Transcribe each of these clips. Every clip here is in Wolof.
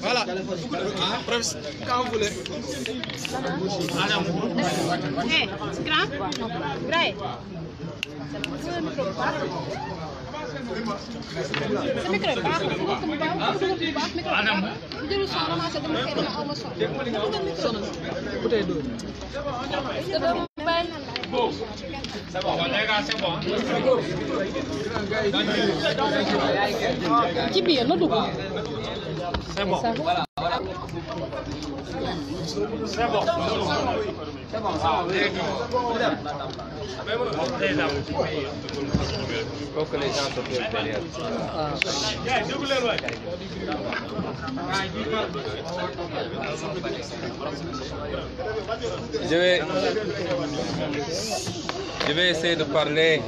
Voilà. Quand vous voulez. Grand, Bray. Sa micro baax na ko bu baax micro bu jëlu son ramassé dama xéer na awma son Bouteille d'eau. C'est bon, c'est bon. ci biir na dugg C'est bon. C'est bon. C'est bon. Il faut que les gens se posent derrière. Je vais essayer de parler.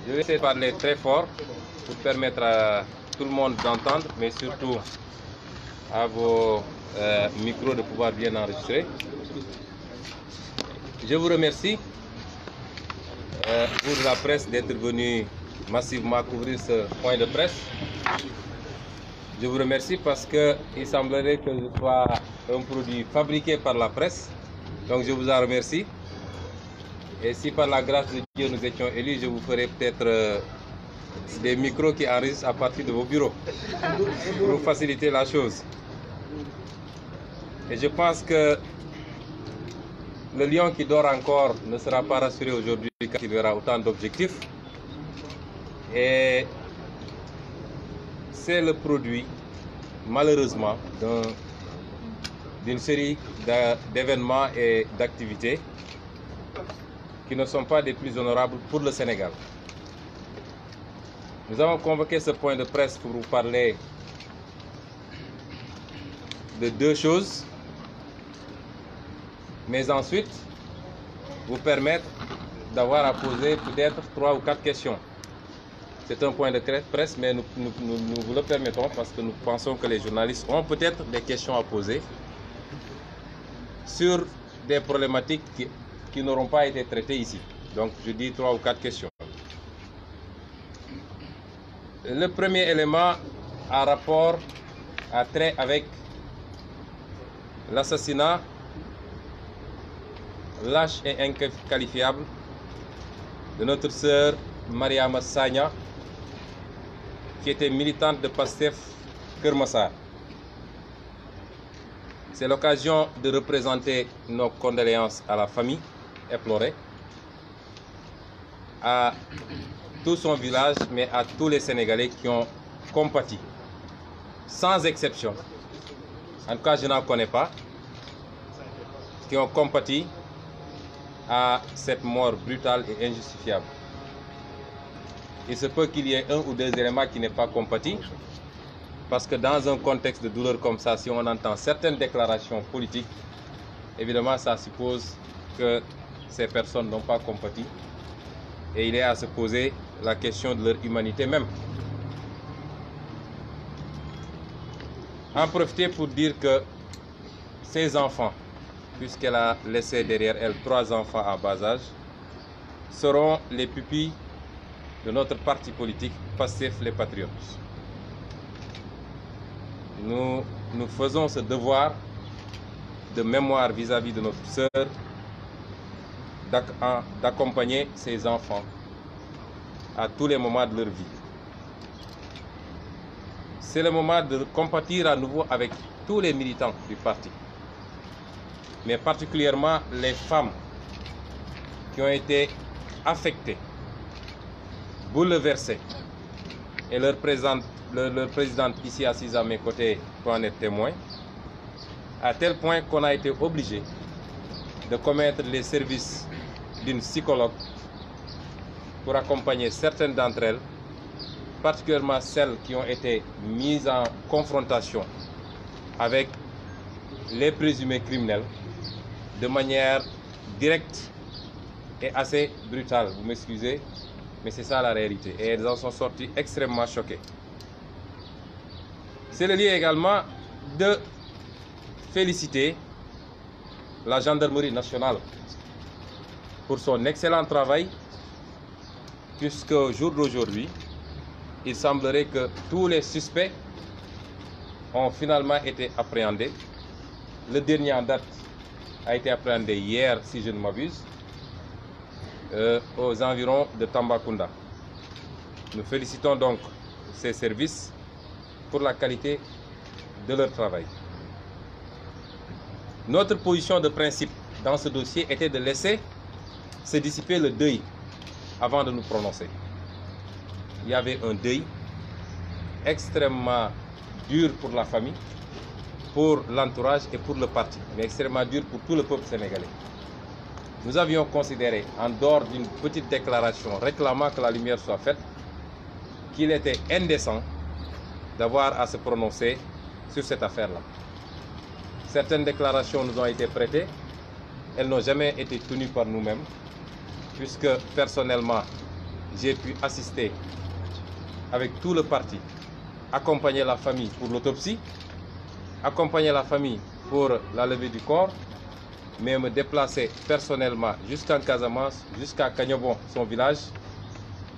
Je vais essayer de parler très fort pour permettre à tout le monde d'entendre, mais surtout à vos micros de pouvoir bien enregistrer. Je vous remercie, pour la presse, d'être venu massivement couvrir ce point de presse. Je vous remercie parce qu'il semblerait que je sois un produit fabriqué par la presse. Donc je vous en remercie. Et si par la grâce de Dieu nous étions élus, je vous ferai peut-être des micros qui enregistrent à partir de vos bureaux pour vous faciliter la chose. Et je pense que le lion qui dort encore ne sera pas rassuré aujourd'hui quand il verra autant d'objectifs. Et c'est le produit, malheureusement, d'une série d'événements et d'activités qui ne sont pas des plus honorables pour le Sénégal. Nous avons convoqué ce point de presse pour vous parler de deux choses, mais ensuite vous permettre d'avoir à poser peut-être 3 ou 4 questions. C'est un point de presse, mais nous vous le permettons parce que nous pensons que les journalistes ont peut-être des questions à poser sur des problématiques qui n'auront pas été traitées ici. Donc je dis 3 ou 4 questions. Le premier élément a trait avec l'assassinat lâche et inqualifiable de notre sœur Mariama Sagna, qui était militante de Pastef Keur Massar. C'est l'occasion de représenter nos condoléances à la famille éplorée, à tout son village, mais à tous les Sénégalais qui ont compati, sans exception. En tout cas, je n'en connais pas, qui ont compati à cette mort brutale et injustifiable. Il se peut qu'il y ait un ou deux éléments qui n'aient pas compati, parce que dans un contexte de douleur comme ça, si on entend certaines déclarations politiques, évidemment ça suppose que ces personnes n'ont pas compati, et il est à se poser la question de leur humanité même. En profiter pour dire que ces enfants, puisqu'elle a laissé derrière elle 3 enfants en bas âge, seront les pupilles de notre parti politique, Pastef les Patriotes. Nous faisons ce devoir de mémoire vis-à-vis de notre sœur, d'accompagner ces enfants à tous les moments de leur vie. C'est le moment de compatir à nouveau avec tous les militants du parti, mais particulièrement les femmes qui ont été affectées, bouleversées, et leur présidente ici assise à mes côtés peut en être témoin, à tel point qu'on a été obligé de commettre les services d'une psychologue pour accompagner certaines d'entre elles, particulièrement celles qui ont été mises en confrontation avec les présumés criminels de manière directe et assez brutale. Vous m'excusez, mais c'est ça la réalité. Et elles en sont sorties extrêmement choquées. C'est le lieu également de féliciter la gendarmerie nationale pour son excellent travail, puisqu'au jour d'aujourd'hui, il semblerait que tous les suspects ont finalement été appréhendés. Le dernier en date a été appréhendé hier, si je ne m'abuse, aux environs de Tambacounda. Nous félicitons donc ces services pour la qualité de leur travail. Notre position de principe dans ce dossier était de laisser se dissiper le deuil avant de nous prononcer. Il y avait un deuil extrêmement dur pour la famille, pour l'entourage et pour le parti, mais extrêmement dur pour tout le peuple sénégalais. Nous avions considéré, en dehors d'une petite déclaration réclamant que la lumière soit faite, qu'il était indécent d'avoir à se prononcer sur cette affaire-là. Certaines déclarations nous ont été prêtées, elles n'ont jamais été tenues par nous-mêmes, puisque personnellement, j'ai pu assister avec tout le parti, accompagner la famille pour l'autopsie, accompagner la famille pour la levée du corps, mais me déplacer personnellement jusqu'en Casamance, jusqu'à Kagnobon, son village,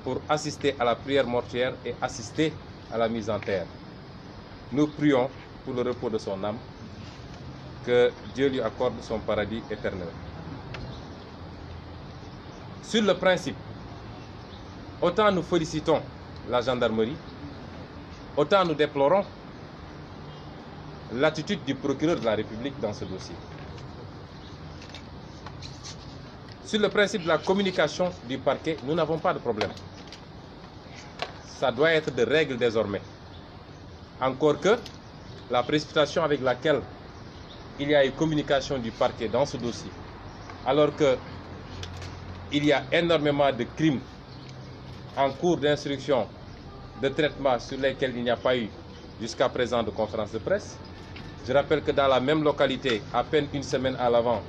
pour assister à la prière mortuaire et assister à la mise en terre. Nous prions pour le repos de son âme, que Dieu lui accorde son paradis éternel. Sur le principe, autant nous félicitons la gendarmerie, autant nous déplorons l'attitude du procureur de la République dans ce dossier. Sur le principe de la communication du parquet, nous n'avons pas de problème. Ça doit être de règle désormais. Encore que la précipitation avec laquelle il y a eu communication du parquet dans ce dossier, alors qu'il y a énormément de crimes en cours d'instruction, de traitement sur lesquels il n'y a pas eu jusqu'à présent de conférence de presse. Je rappelle que dans la même localité, à peine une semaine à l'avant,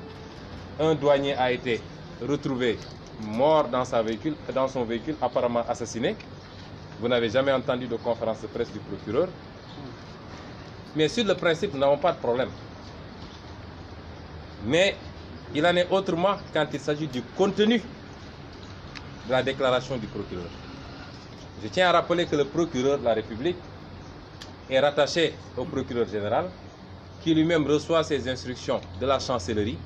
un douanier a été retrouvé mort dans son véhicule, apparemment assassiné. Vous n'avez jamais entendu de conférence de presse du procureur. Mais sur le principe, nous n'avons pas de problème. Mais il en est autrement quand il s'agit du contenu de la déclaration du procureur. Je tiens à rappeler que le procureur de la République est rattaché au procureur général, qui lui-même reçoit ses instructions de la chancellerie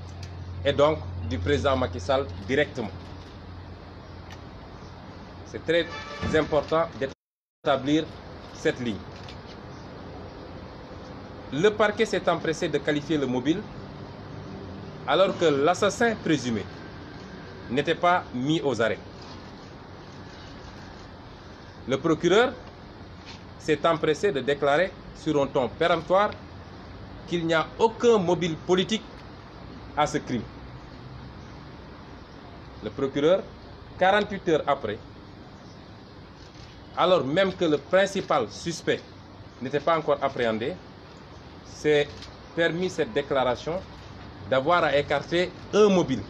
et donc du président Macky Sall directement. C'est très important d'établir cette ligne. Le parquet s'est empressé de qualifier le mobile alors que l'assassin présumé n'était pas mis aux arrêts. Le procureur s'est empressé de déclarer sur un ton péremptoire qu'il n'y a aucun mobile politique à ce crime. Le procureur, 48 heures après, alors même que le principal suspect n'était pas encore appréhendé, s'est permis cette déclaration d'avoir à écarter un mobile.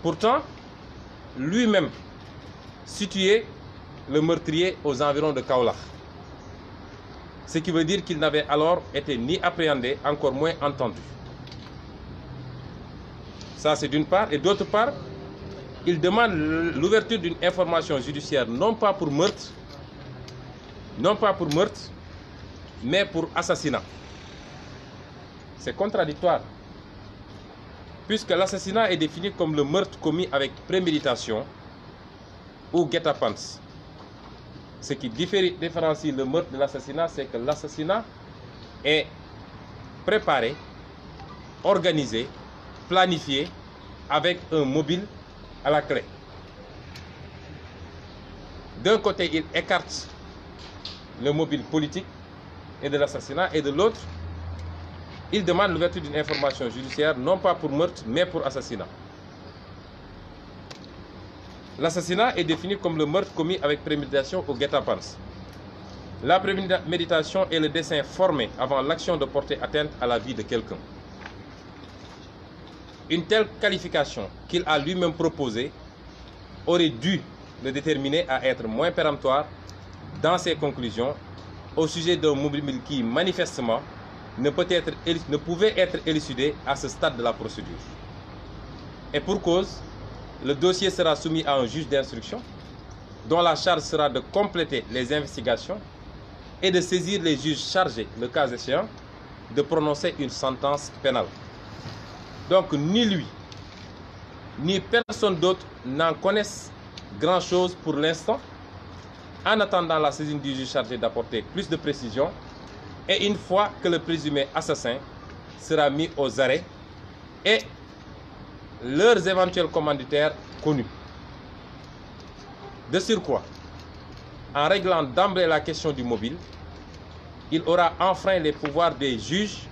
Pourtant, lui-même situait le meurtrier aux environs de Kaolack. Ce qui veut dire qu'il n'avait alors été ni appréhendé, encore moins entendu. Ça, c'est d'une part. Et d'autre part, il demande l'ouverture d'une information judiciaire, non pas pour meurtre, mais pour assassinat. C'est contradictoire, puisque l'assassinat est défini comme le meurtre commis avec préméditation ou guet-apens. Ce qui différencie le meurtre de l'assassinat, c'est que l'assassinat est préparé, organisé, planifié, avec un mobile à la clé. D'un côté, il écarte le mobile politique et de l'assassinat, et de l'autre, il demande l'ouverture d'une information judiciaire, non pas pour meurtre, mais pour assassinat. L'assassinat est défini comme le meurtre commis avec préméditation au guet-apens. La préméditation est le dessein formé avant l'action de porter atteinte à la vie de quelqu'un. Une telle qualification qu'il a lui-même proposée aurait dû le déterminer à être moins péremptoire dans ses conclusions au sujet d'un mobile qui, manifestement, ne pouvait être élucidé à ce stade de la procédure. Et pour cause, le dossier sera soumis à un juge d'instruction dont la charge sera de compléter les investigations et de saisir les juges chargés, le cas échéant, de prononcer une sentence pénale. Donc ni lui, ni personne d'autre n'en connaissent grand-chose pour l'instant, en attendant la saisine du juge chargé d'apporter plus de précisions et une fois que le présumé assassin sera mis aux arrêts et leurs éventuels commanditaires connus. De surcroît, en réglant d'emblée la question du mobile, il aura enfreint les pouvoirs des juges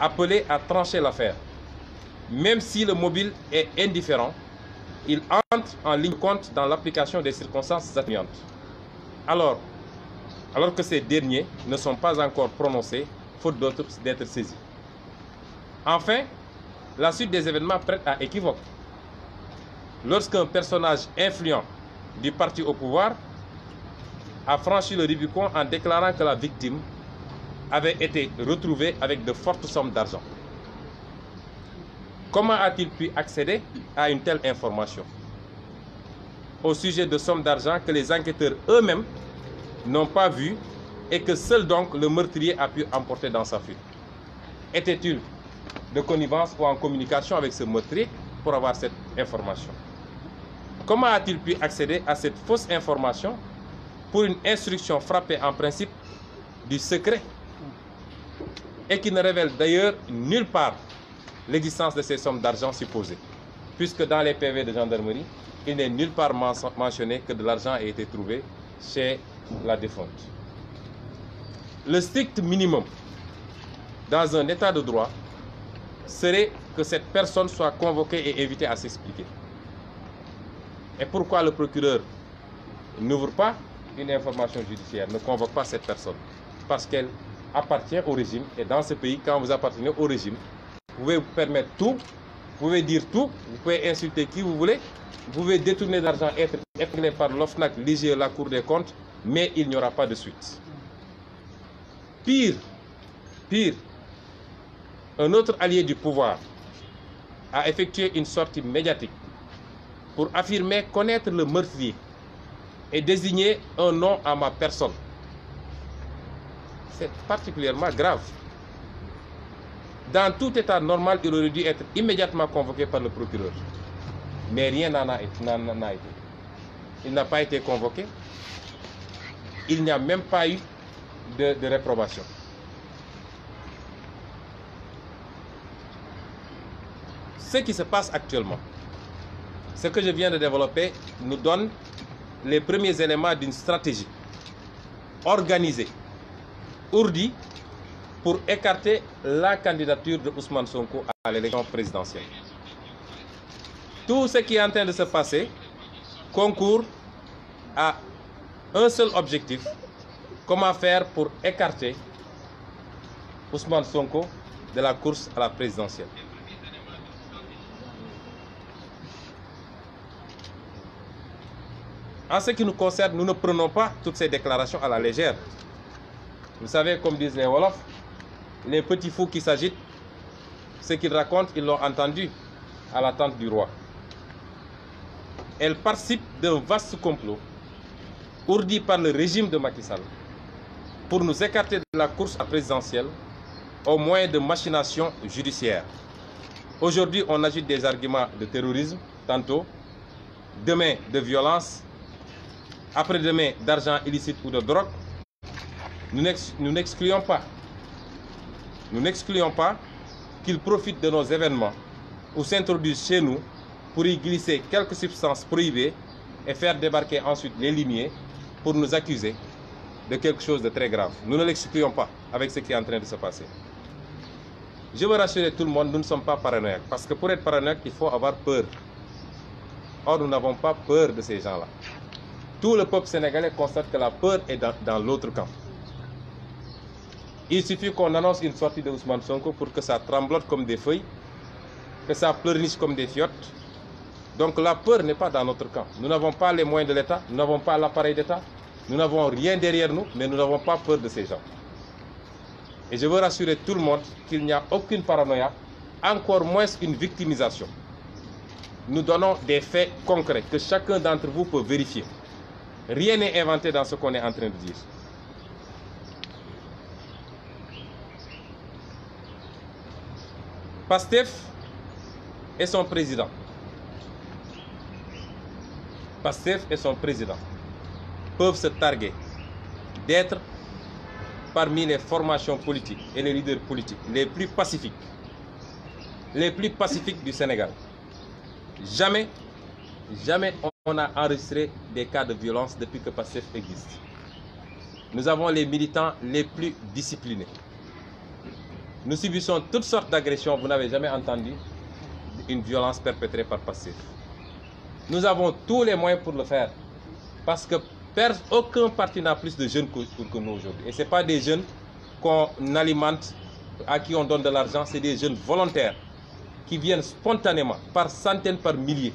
appelés à trancher l'affaire. Même si le mobile est indifférent, il entre en ligne de compte dans l'application des circonstances atténuantes. Alors que ces derniers ne sont pas encore prononcés, faute d'être saisis. Enfin, la suite des événements prête à équivoque. Lorsqu'un personnage influent du parti au pouvoir a franchi le Rubicon en déclarant que la victime avait été retrouvée avec de fortes sommes d'argent. Comment a-t-il pu accéder à une telle information au sujet de sommes d'argent que les enquêteurs eux-mêmes n'ont pas vues et que seul donc le meurtrier a pu emporter dans sa fuite? Était-il de connivence ou en communication avec ce meurtrier pour avoir cette information? Comment a-t-il pu accéder à cette fausse information pour une instruction frappée en principe du secret et qui ne révèle d'ailleurs nulle part l'existence de ces sommes d'argent supposées, puisque dans les PV de gendarmerie, il n'est nulle part mentionné que de l'argent ait été trouvé chez la défunte. Le strict minimum dans un état de droit serait que cette personne soit convoquée et invitée à s'expliquer. Et pourquoi le procureur n'ouvre pas une information judiciaire, ne convoque pas cette personne? Parce qu'elle appartient au régime, et dans ce pays, quand vous appartenez au régime, vous pouvez vous permettre tout, vous pouvez dire tout, vous pouvez insulter qui vous voulez, vous pouvez détourner de l'argent, être épinglé par l'OFNAC, l'IGE, la Cour des comptes, mais il n'y aura pas de suite. Pire, un autre allié du pouvoir a effectué une sortie médiatique pour affirmer connaître le meurtrier et désigner un nom à ma personne. C'est particulièrement grave. Dans tout état normal, il aurait dû être immédiatement convoqué par le procureur. Mais rien n'en a été. Il n'a pas été convoqué. Il n'y a même pas eu de réprobation. Ce qui se passe actuellement, ce que je viens de développer, nous donne les premiers éléments d'une stratégie organisée, ourdie, pour écarter la candidature de Ousmane Sonko à l'élection présidentielle. Tout ce qui est en train de se passer concourt à un seul objectif: comment faire pour écarter Ousmane Sonko de la course à la présidentielle. En ce qui nous concerne, nous ne prenons pas toutes ces déclarations à la légère. Vous savez, comme disent les Wolofs, les petits fous qui s'agitent, ce qu'ils racontent, ils l'ont entendu à la tente du roi. Elles participent d'un vaste complot ourdi par le régime de Macky Sall pour nous écarter de la course à la présidentielle au moyen de machinations judiciaires. Aujourd'hui, on agite des arguments de terrorisme, tantôt, demain de violence, après-demain d'argent illicite ou de drogue. Nous n'excluons pas qu'ils profitent de nos événements ou s'introduisent chez nous pour y glisser quelques substances prohibées et faire débarquer ensuite les limiers pour nous accuser de quelque chose de très grave. Nous ne l'excluons pas avec ce qui est en train de se passer. Je veux rassurer tout le monde, nous ne sommes pas paranoïaques, parce que pour être paranoïaque, il faut avoir peur. Or, nous n'avons pas peur de ces gens-là. Tout le peuple sénégalais constate que la peur est dans l'autre camp. Il suffit qu'on annonce une sortie de Ousmane Sonko pour que ça tremblote comme des feuilles, que ça pleurniche comme des fiottes. Donc la peur n'est pas dans notre camp. Nous n'avons pas les moyens de l'État, nous n'avons pas l'appareil d'État, nous n'avons rien derrière nous, mais nous n'avons pas peur de ces gens. Et je veux rassurer tout le monde qu'il n'y a aucune paranoïa, encore moins une victimisation. Nous donnons des faits concrets que chacun d'entre vous peut vérifier. Rien n'est inventé dans ce qu'on est en train de dire. Pastef et son président. Pastef et son président peuvent se targuer d'être parmi les formations politiques et les leaders politiques les plus pacifiques du Sénégal. Jamais on a enregistré des cas de violence depuis que Pastef existe. Nous avons les militants les plus disciplinés. Nous subissons toutes sortes d'agressions. Vous n'avez jamais entendu une violence perpétrée par Pastef. Nous avons tous les moyens pour le faire. Parce que aucun parti n'a plus de jeunes que nous aujourd'hui. Et ce n'est pas des jeunes qu'on alimente, à qui on donne de l'argent. C'est des jeunes volontaires qui viennent spontanément, par centaines, par milliers.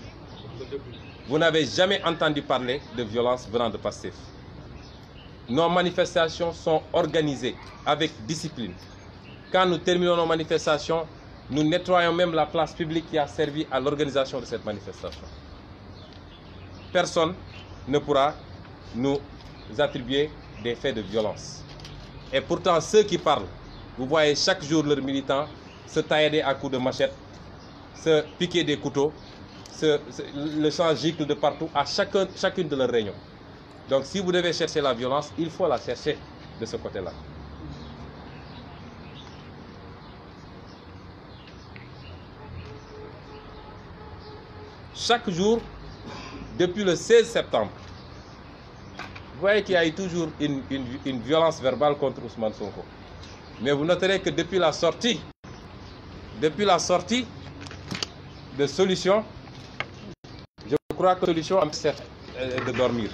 Vous n'avez jamais entendu parler de violence venant de Pastef. Nos manifestations sont organisées avec discipline. Quand nous terminons nos manifestations, nous nettoyons même la place publique qui a servi à l'organisation de cette manifestation. Personne ne pourra nous attribuer des faits de violence. Et pourtant, ceux qui parlent, vous voyez chaque jour leurs militants se taillader à coups de machette, se piquer des couteaux, le sang gicle de partout à chacune de leurs réunions. Donc si vous devez chercher la violence, il faut la chercher de ce côté-là. Chaque jour, depuis le 16 septembre, vous voyez qu'il y a eu toujours une violence verbale contre Ousmane Sonko. Mais vous noterez que depuis la sortie de Solution, je crois que Solution a de dormir.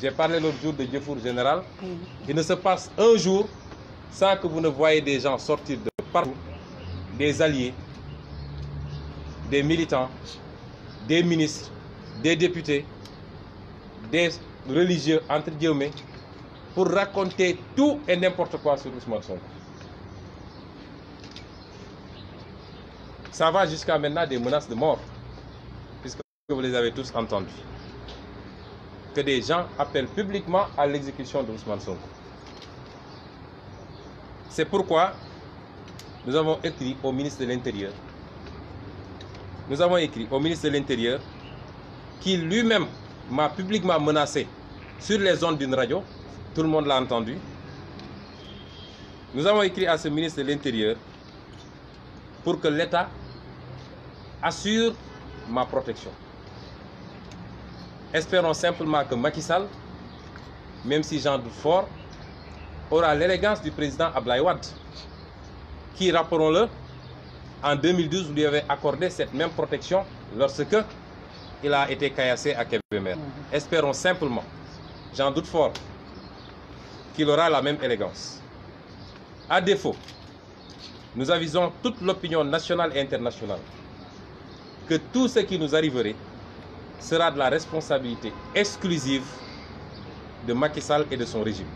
J'ai parlé l'autre jour de Diefour Général. Il ne se passe un jour sans que vous ne voyez des gens sortir de partout, des alliés, des militants, des ministres, des députés, des religieux, entre guillemets, pour raconter tout et n'importe quoi sur Ousmane Sonko. Ça va jusqu'à maintenant des menaces de mort, puisque vous les avez tous entendues. Que des gens appellent publiquement à l'exécution de Ousmane Sonko. C'est pourquoi nous avons écrit au ministre de l'Intérieur. Nous avons écrit au ministre de l'Intérieur qui lui-même m'a publiquement menacé sur les ondes d'une radio. Tout le monde l'a entendu. Nous avons écrit à ce ministre de l'Intérieur pour que l'État assure ma protection. Espérons simplement que Macky Sall, même si j'en doute fort, aura l'élégance du président Abdoulaye Wade, qui, rappelons-le, en 2012, vous lui avez accordé cette même protection lorsque il a été caillassé à Kébémer. Espérons simplement, j'en doute fort, qu'il aura la même élégance. À défaut, nous avisons toute l'opinion nationale et internationale que tout ce qui nous arriverait sera de la responsabilité exclusive de Macky Sall et de son régime.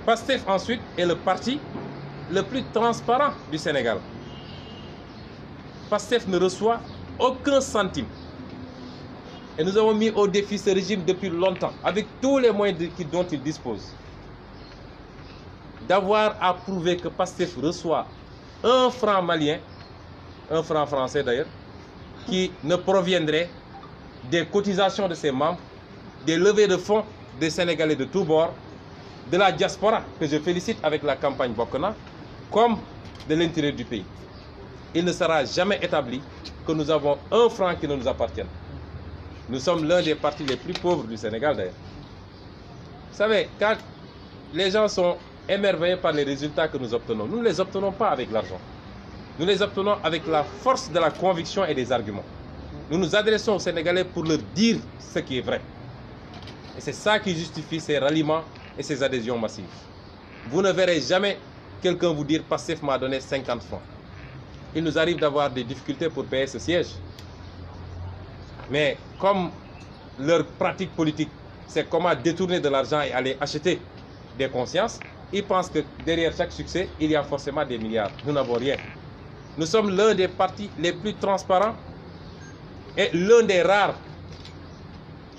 Pastef ensuite est le parti le plus transparent du Sénégal. Pastef ne reçoit aucun centime. Et nous avons mis au défi ce régime depuis longtemps, avec tous les moyens dont il dispose, d'avoir à prouver que Pastef reçoit un franc malien, un franc français d'ailleurs, qui ne proviendrait des cotisations de ses membres, des levées de fonds des Sénégalais de tous bords, de la diaspora, que je félicite avec la campagne Bokona, comme de l'intérieur du pays. Il ne sera jamais établi que nous avons un franc qui ne nous appartienne. Nous sommes l'un des partis les plus pauvres du Sénégal d'ailleurs. Vous savez, quand les gens sont émerveillés par les résultats que nous obtenons, nous ne les obtenons pas avec l'argent. Nous les obtenons avec la force de la conviction et des arguments. Nous nous adressons aux Sénégalais pour leur dire ce qui est vrai. Et c'est ça qui justifie ces ralliements et ces adhésions massives. Vous ne verrez jamais quelqu'un vous dire « Pastef m'a donné 50 francs ». Il nous arrive d'avoir des difficultés pour payer ce siège. Mais comme leur pratique politique, c'est comment détourner de l'argent et aller acheter des consciences, ils pensent que derrière chaque succès, il y a forcément des milliards. Nous n'avons rien. Nous sommes l'un des partis les plus transparents est l'un des rares,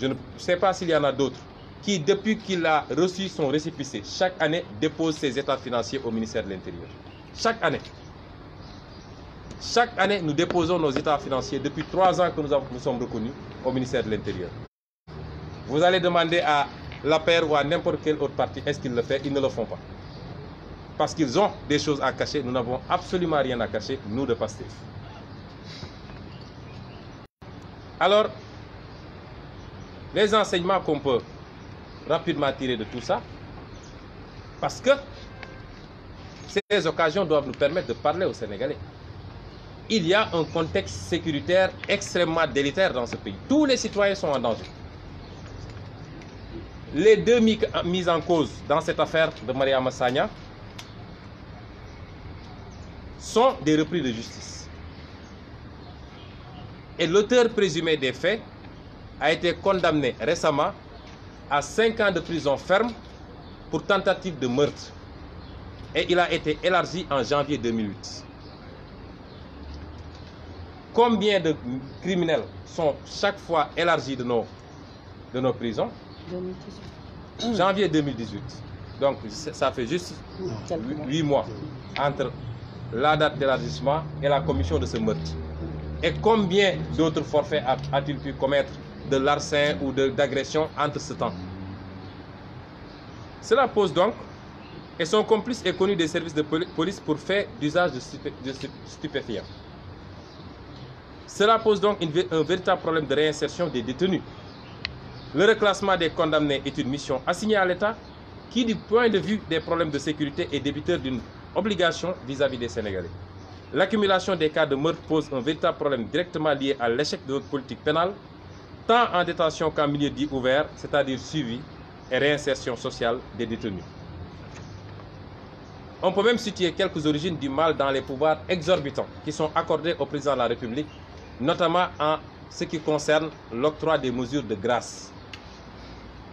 je ne sais pas s'il y en a d'autres, qui depuis qu'il a reçu son récépissé, chaque année dépose ses états financiers au ministère de l'Intérieur. Chaque année. Chaque année, nous déposons nos états financiers depuis 3 ans que nous sommes reconnus au ministère de l'Intérieur. Vous allez demander à l'APR ou à n'importe quel autre parti, est-ce qu'ils le font? Ils ne le font pas. Parce qu'ils ont des choses à cacher. Nous n'avons absolument rien à cacher, nous de PASTEF. Alors, les enseignements qu'on peut rapidement tirer de tout ça, parce que ces occasions doivent nous permettre de parler aux Sénégalais. Il y a un contexte sécuritaire extrêmement délétère dans ce pays. Tous les citoyens sont en danger. Les 2 mises en cause dans cette affaire de Mariama Sagna sont des repris de justice. Et l'auteur présumé des faits a été condamné récemment à 5 ans de prison ferme pour tentative de meurtre. Et il a été élargi en janvier 2008. Combien de criminels sont chaque fois élargis de nos prisons? 2018. Janvier 2018. Donc ça fait juste 8 mois entre la date d'élargissement et la commission de ce meurtre. Et combien d'autres forfaits a-t-il pu commettre de larcin ou d'agression entre ce temps? Cela pose donc, et son complice est connu des services de police pour faire d'usage de stupéfiants. Cela pose donc un véritable problème de réinsertion des détenus. Le reclassement des condamnés est une mission assignée à l'État qui, du point de vue des problèmes de sécurité, est débiteur d'une obligation vis-à-vis des Sénégalais. L'accumulation des cas de meurtre pose un véritable problème directement lié à l'échec de notre politique pénale, tant en détention qu'en milieu dit ouvert, c'est-à-dire suivi et réinsertion sociale des détenus. On peut même situer quelques origines du mal dans les pouvoirs exorbitants qui sont accordés au président de la République, notamment en ce qui concerne l'octroi des mesures de grâce.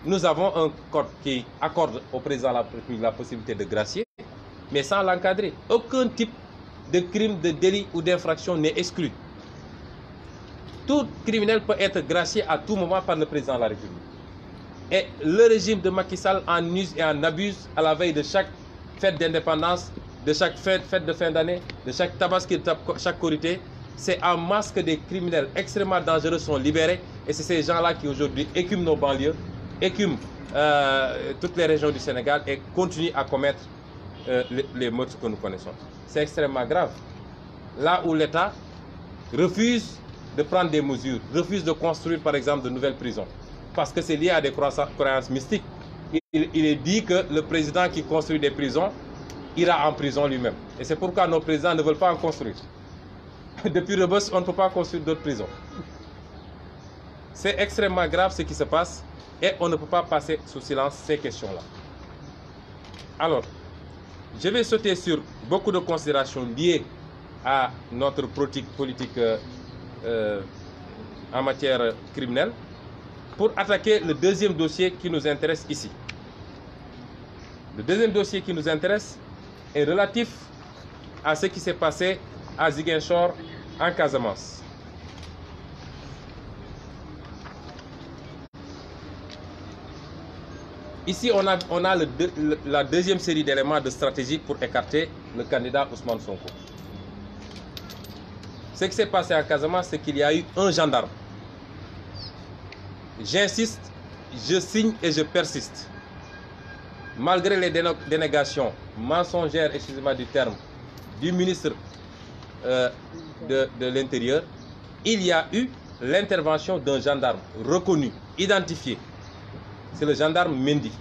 Nous avons un code qui accorde au président de la République la possibilité de gracier, mais sans l'encadrer. Aucun type de crime, de délit ou d'infraction n'est exclu. Tout criminel peut être gracié à tout moment par le président de la République. Et le régime de Macky Sall en use et en abuse à la veille de chaque fête d'indépendance, de chaque fête de fin d'année, de chaque tabaski, de chaque Korité. C'est en masse que des criminels extrêmement dangereux sont libérés. Et c'est ces gens-là qui aujourd'hui écument nos banlieues, écument toutes les régions du Sénégal et continuent à commettre les meurtres que nous connaissons. C'est extrêmement grave. Là où l'État refuse de prendre des mesures, refuse de construire par exemple de nouvelles prisons, parce que c'est lié à des croyances mystiques. Il est dit que le président qui construit des prisons ira en prison lui-même. Et c'est pourquoi nos présidents ne veulent pas en construire. Depuis Rebeuss, on ne peut pas construire d'autres prisons. C'est extrêmement grave ce qui se passe et on ne peut pas passer sous silence ces questions-là. Alors, je vais sauter sur beaucoup de considérations liées à notre politique en matière criminelle pour attaquer le deuxième dossier qui nous intéresse ici. Le deuxième dossier qui nous intéresse est relatif à ce qui s'est passé à Ziguinchor, en Casamance. Ici, on a la deuxième série d'éléments de stratégie pour écarter le candidat Ousmane Sonko. Ce qui s'est passé à Casamance, c'est qu'il y a eu un gendarme. J'insiste, je signe et je persiste. Malgré les dénégations mensongères, excusez-moi du terme, du ministre de l'Intérieur, il y a eu l'intervention d'un gendarme reconnu, identifié. C'est le gendarme Mendy.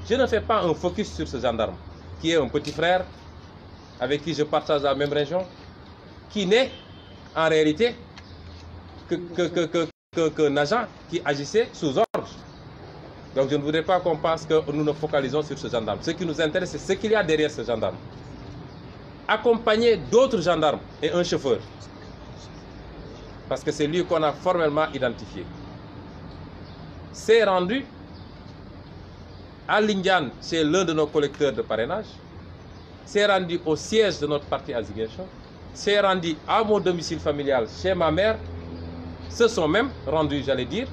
Je ne fais pas un focus sur ce gendarme, qui est un petit frère, avec qui je partage la même région, qui n'est en réalité qu'un agent qui agissait sous ordre. Donc je ne voudrais pas qu'on pense que nous nous focalisons sur ce gendarme. Ce qui nous intéresse, c'est ce qu'il y a derrière ce gendarme. Accompagné d'autres gendarmes et un chauffeur. Parce que c'est lui qu'on a formellement identifié. S'est rendu à Lindiane, chez l'un de nos collecteurs de parrainage. S'est rendu au siège de notre parti à Ziguinchor. S'est rendu à mon domicile familial chez ma mère se sont même rendus, j'allais dire,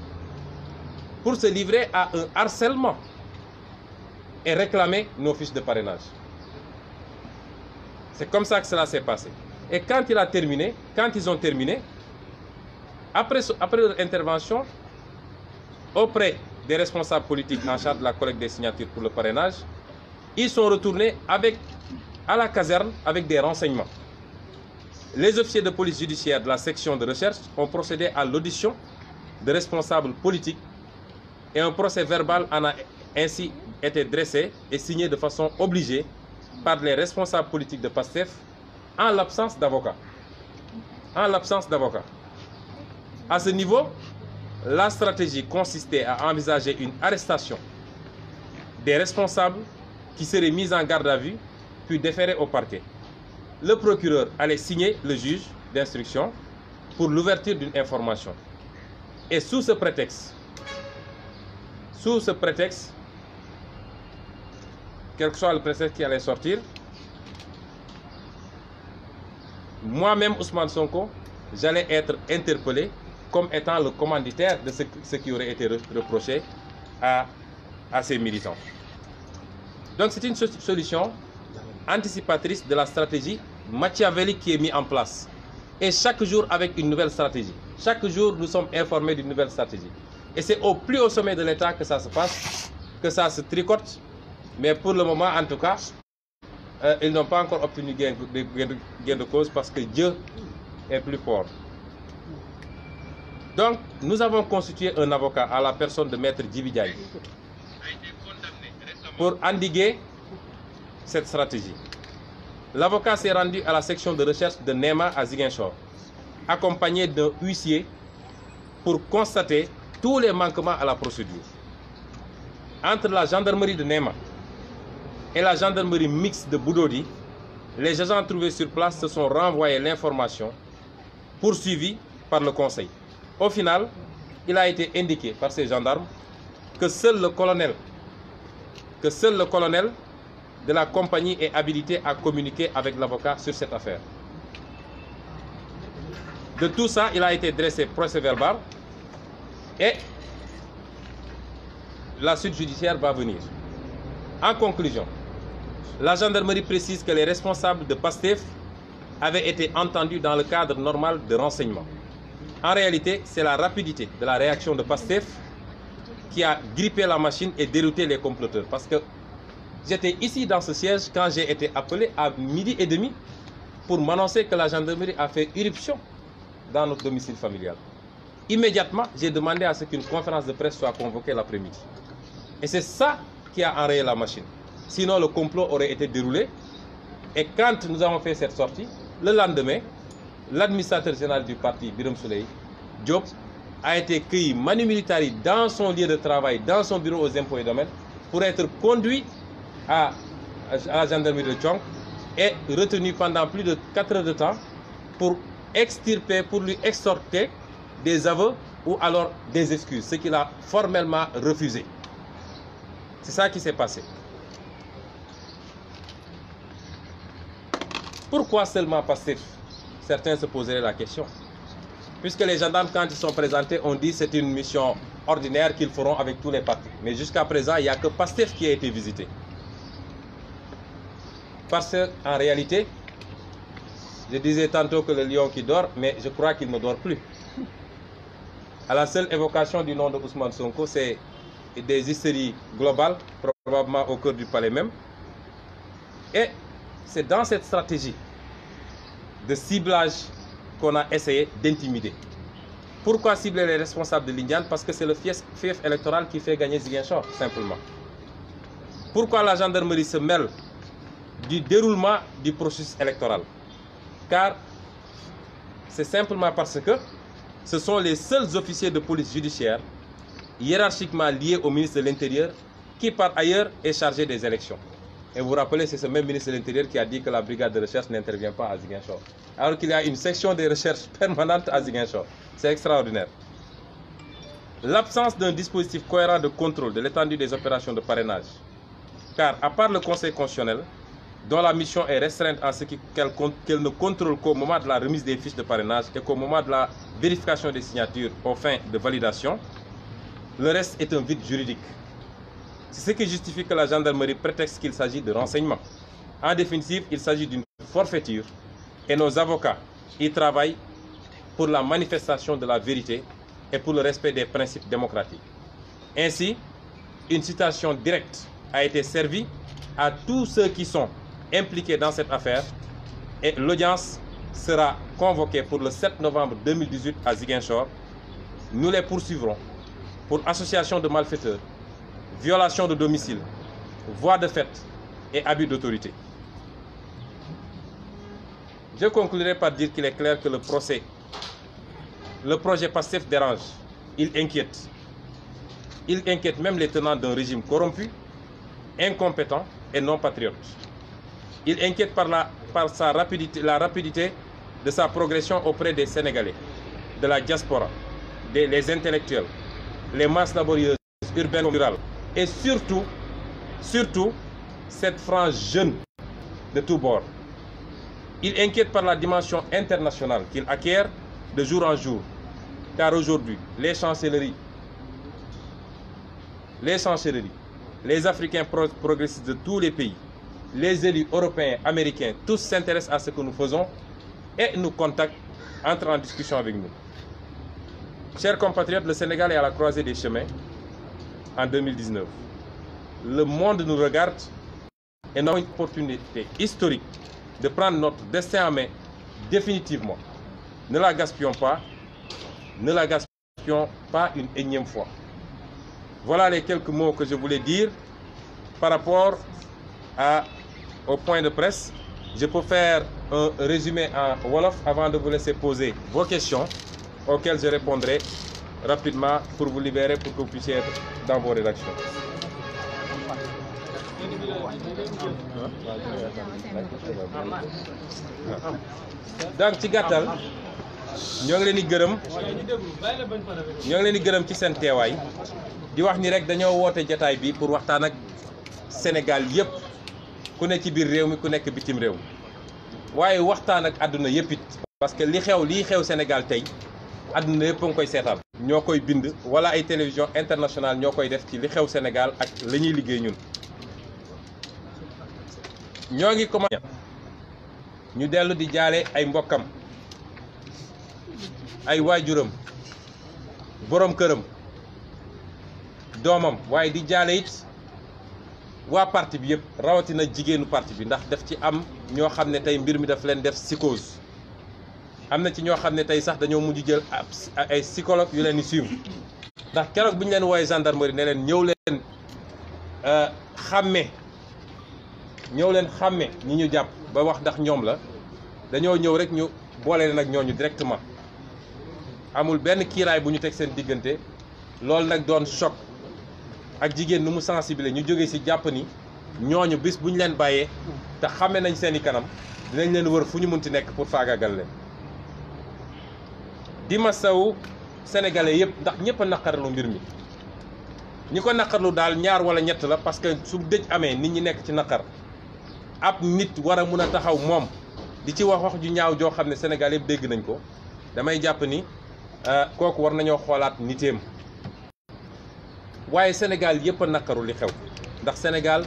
pour se livrer à un harcèlement et réclamer nos fiches de parrainage. C'est comme ça que cela s'est passé. Et quand ils ont terminé, après leur intervention, auprès des responsables politiques en charge de la collecte des signatures pour le parrainage, ils sont retournés à la caserne avec des renseignements. Les officiers de police judiciaire de la section de recherche ont procédé à l'audition de responsables politiques et un procès verbal en a ainsi été dressé et signé de façon obligée par les responsables politiques de PASTEF en l'absence d'avocats. À ce niveau, la stratégie consistait à envisager une arrestation des responsables qui seraient mis en garde à vue puis déférés au parquet. Le procureur allait signer le juge d'instruction pour l'ouverture d'une information. Et sous ce prétexte, quel que soit le prétexte qui allait sortir, moi-même, Ousmane Sonko, j'allais être interpellé comme étant le commanditaire de ce qui aurait été reproché à ces militants. Donc c'est une solution anticipatrice de la stratégie machiavélique qui est mise en place. Et chaque jour avec une nouvelle stratégie. Chaque jour, nous sommes informés d'une nouvelle stratégie. Et c'est au plus haut sommet de l'État que ça se passe, que ça se tricote. Mais pour le moment, en tout cas, ils n'ont pas encore obtenu gain de cause parce que Dieu est plus fort. Donc, nous avons constitué un avocat à la personne de Maître Djibi Ndiaye pour endiguer cette stratégie. L'avocat s'est rendu à la section de recherche de Nema à Ziguinchor, accompagné d'un huissier pour constater tous les manquements à la procédure. Entre la gendarmerie de Nema et la gendarmerie mixte de Boudodi, les agents trouvés sur place se sont renvoyés l'information poursuivie par le conseil. Au final, il a été indiqué par ces gendarmes que seul le colonel de la compagnie est habilité à communiquer avec l'avocat sur cette affaire. De tout ça, il a été dressé procès verbal et la suite judiciaire va venir. En conclusion, la gendarmerie précise que les responsables de PASTEF avaient été entendus dans le cadre normal de renseignement. En réalité, c'est la rapidité de la réaction de PASTEF qui a grippé la machine et dérouté les comploteurs. Parce que j'étais ici dans ce siège quand j'ai été appelé à 12h30 pour m'annoncer que la gendarmerie a fait irruption dans notre domicile familial. Immédiatement, j'ai demandé à ce qu'une conférence de presse soit convoquée l'après-midi. Et c'est ça qui a enrayé la machine. Sinon, le complot aurait été déroulé. Et quand nous avons fait cette sortie, le lendemain, l'administrateur général du parti, Birame Souleye Diop, a été cueilli manu militari dans son lieu de travail, dans son bureau aux impôts et domaines, pour être conduit à la gendarmerie de Tchonk et retenu pendant plus de 4 heures de temps pour extirper, pour lui extorquer des aveux ou alors des excuses, ce qu'il a formellement refusé. C'est ça qui s'est passé. Pourquoi seulement PASTEF? Certains se poseraient la question. Puisque les gendarmes, quand ils sont présentés, ont dit que c'est une mission ordinaire qu'ils feront avec tous les partis. Mais jusqu'à présent, il n'y a que PASTEF qui a été visité. Parce qu'en réalité, je disais tantôt que le lion qui dort, mais je crois qu'il ne dort plus. À la seule évocation du nom de Ousmane Sonko, c'est des hystéries globales, probablement au cœur du palais même. Et c'est dans cette stratégie de ciblage qu'on a essayé d'intimider. Pourquoi cibler les responsables de l'Indiane? Parce que c'est le fief électoral qui fait gagner Ziguinchor, simplement. Pourquoi la gendarmerie se mêle du déroulement du processus électoral? Car c'est simplement parce que ce sont les seuls officiers de police judiciaire hiérarchiquement liés au ministre de l'Intérieur qui par ailleurs est chargé des élections. Et vous vous rappelez, c'est ce même ministre de l'Intérieur qui a dit que la brigade de recherche n'intervient pas à Ziguinchor. Alors qu'il y a une section de recherche permanente à Ziguinchor. C'est extraordinaire. L'absence d'un dispositif cohérent de contrôle de l'étendue des opérations de parrainage. Car à part le Conseil constitutionnel, dont la mission est restreinte en ce qu'elle ne contrôle qu'au moment de la remise des fiches de parrainage et qu'au moment de la vérification des signatures aux fins de validation, le reste est un vide juridique. C'est ce qui justifie que la gendarmerie prétexte qu'il s'agit de renseignements. En définitive, il s'agit d'une forfaiture et nos avocats y travaillent pour la manifestation de la vérité et pour le respect des principes démocratiques. Ainsi, une citation directe a été servie à tous ceux qui sont impliqués dans cette affaire et l'audience sera convoquée pour le 7 novembre 2018 à Ziguinchor. Nous les poursuivrons pour association de malfaiteurs, violation de domicile, voie de fait et abus d'autorité. Je conclurai par dire qu'il est clair que le projet PASTEF dérange, il inquiète. Il inquiète même les tenants d'un régime corrompu, incompétent et non patriote. Il inquiète par la rapidité de sa progression auprès des Sénégalais, de la diaspora, les intellectuels, les masses laborieuses, urbaines, rurales, et surtout, cette frange jeune de tous bords. Il inquiète par la dimension internationale qu'il acquiert de jour en jour, car aujourd'hui, les chancelleries, les Africains progressistes de tous les pays, les élus européens, américains, tous s'intéressent à ce que nous faisons et nous contactent, entrent en discussion avec nous. Chers compatriotes, le Sénégal est à la croisée des chemins en 2019. Le monde nous regarde et nous avons une opportunité historique de prendre notre destin en main définitivement. Ne la gaspillons pas une énième fois. Voilà les quelques mots que je voulais dire par rapport au point de presse. Je peux faire un résumé en Wolof avant de vous laisser poser vos questions auxquelles je répondrai rapidement pour vous libérer pour que vous puissiez être dans vos rédactions. Donc ci gàttal ñoo ngi leen di gërëm ci seen teewaay di wax ni rek dañoo woote jataay bi pour waxtaan ak Sénégal yépp ku ne ci biir réew mi ku nekk bitim réew waaye waxtaan ak àdduna yépp it parce que lii xew Sénégal tey àdduna yépp a ngi koy seetaan ñoo koy bind wala ay télévision internationale ñoo koy def ci li xew Sénégal ak la ñuy liggéey ñun ñoo ngi commencé ñu dellu di jaale ay mbokkam ay waajuram borom këram doomam waaye di jaale it waa parti bi yëpp rawatina jigéenu parti bi ndax daf ci am ñoo xam ne tey mbir mi daf leen def psychose am na ci ñoo xam ne tey sax dañoo mujj jël ay psychologue yu leen di suivre ndax keroog bi ñu leen wooyee gendarmerie ne leen ñëw leen xàmme ñi ñu jàpp ba wax ndax ñoom la dañoo ñëw rek ñu boole leen ak ñooñu directement amul benn kiiraay bu ñu teg seen diggante loolu nag doon choc ak jigéen nu mu sensibiliser ñu jóge ci jàpp ni ñooñu bis bu ñu leen bàyyee te xàmme nañ seeni kanam dinañ leen wër fu ñu munti nekk pour faagaagal leen di masawu sénégalais yëpp ndax ñëpp a naqarlu mbir mi ñi ko naqarlu daal ñaar wala ñett la parce que su dëj amee nit ñi nekk ci naqar ab nit war a mun a taxaw moom di ci wax ju ñaaw joo xam ne Sénégal yëpp dégg nañ ko damay jàpp ni kooku war nañoo xoolaat niteem waaye Sénégal yëpp a naqaru li xew ndax Sénégal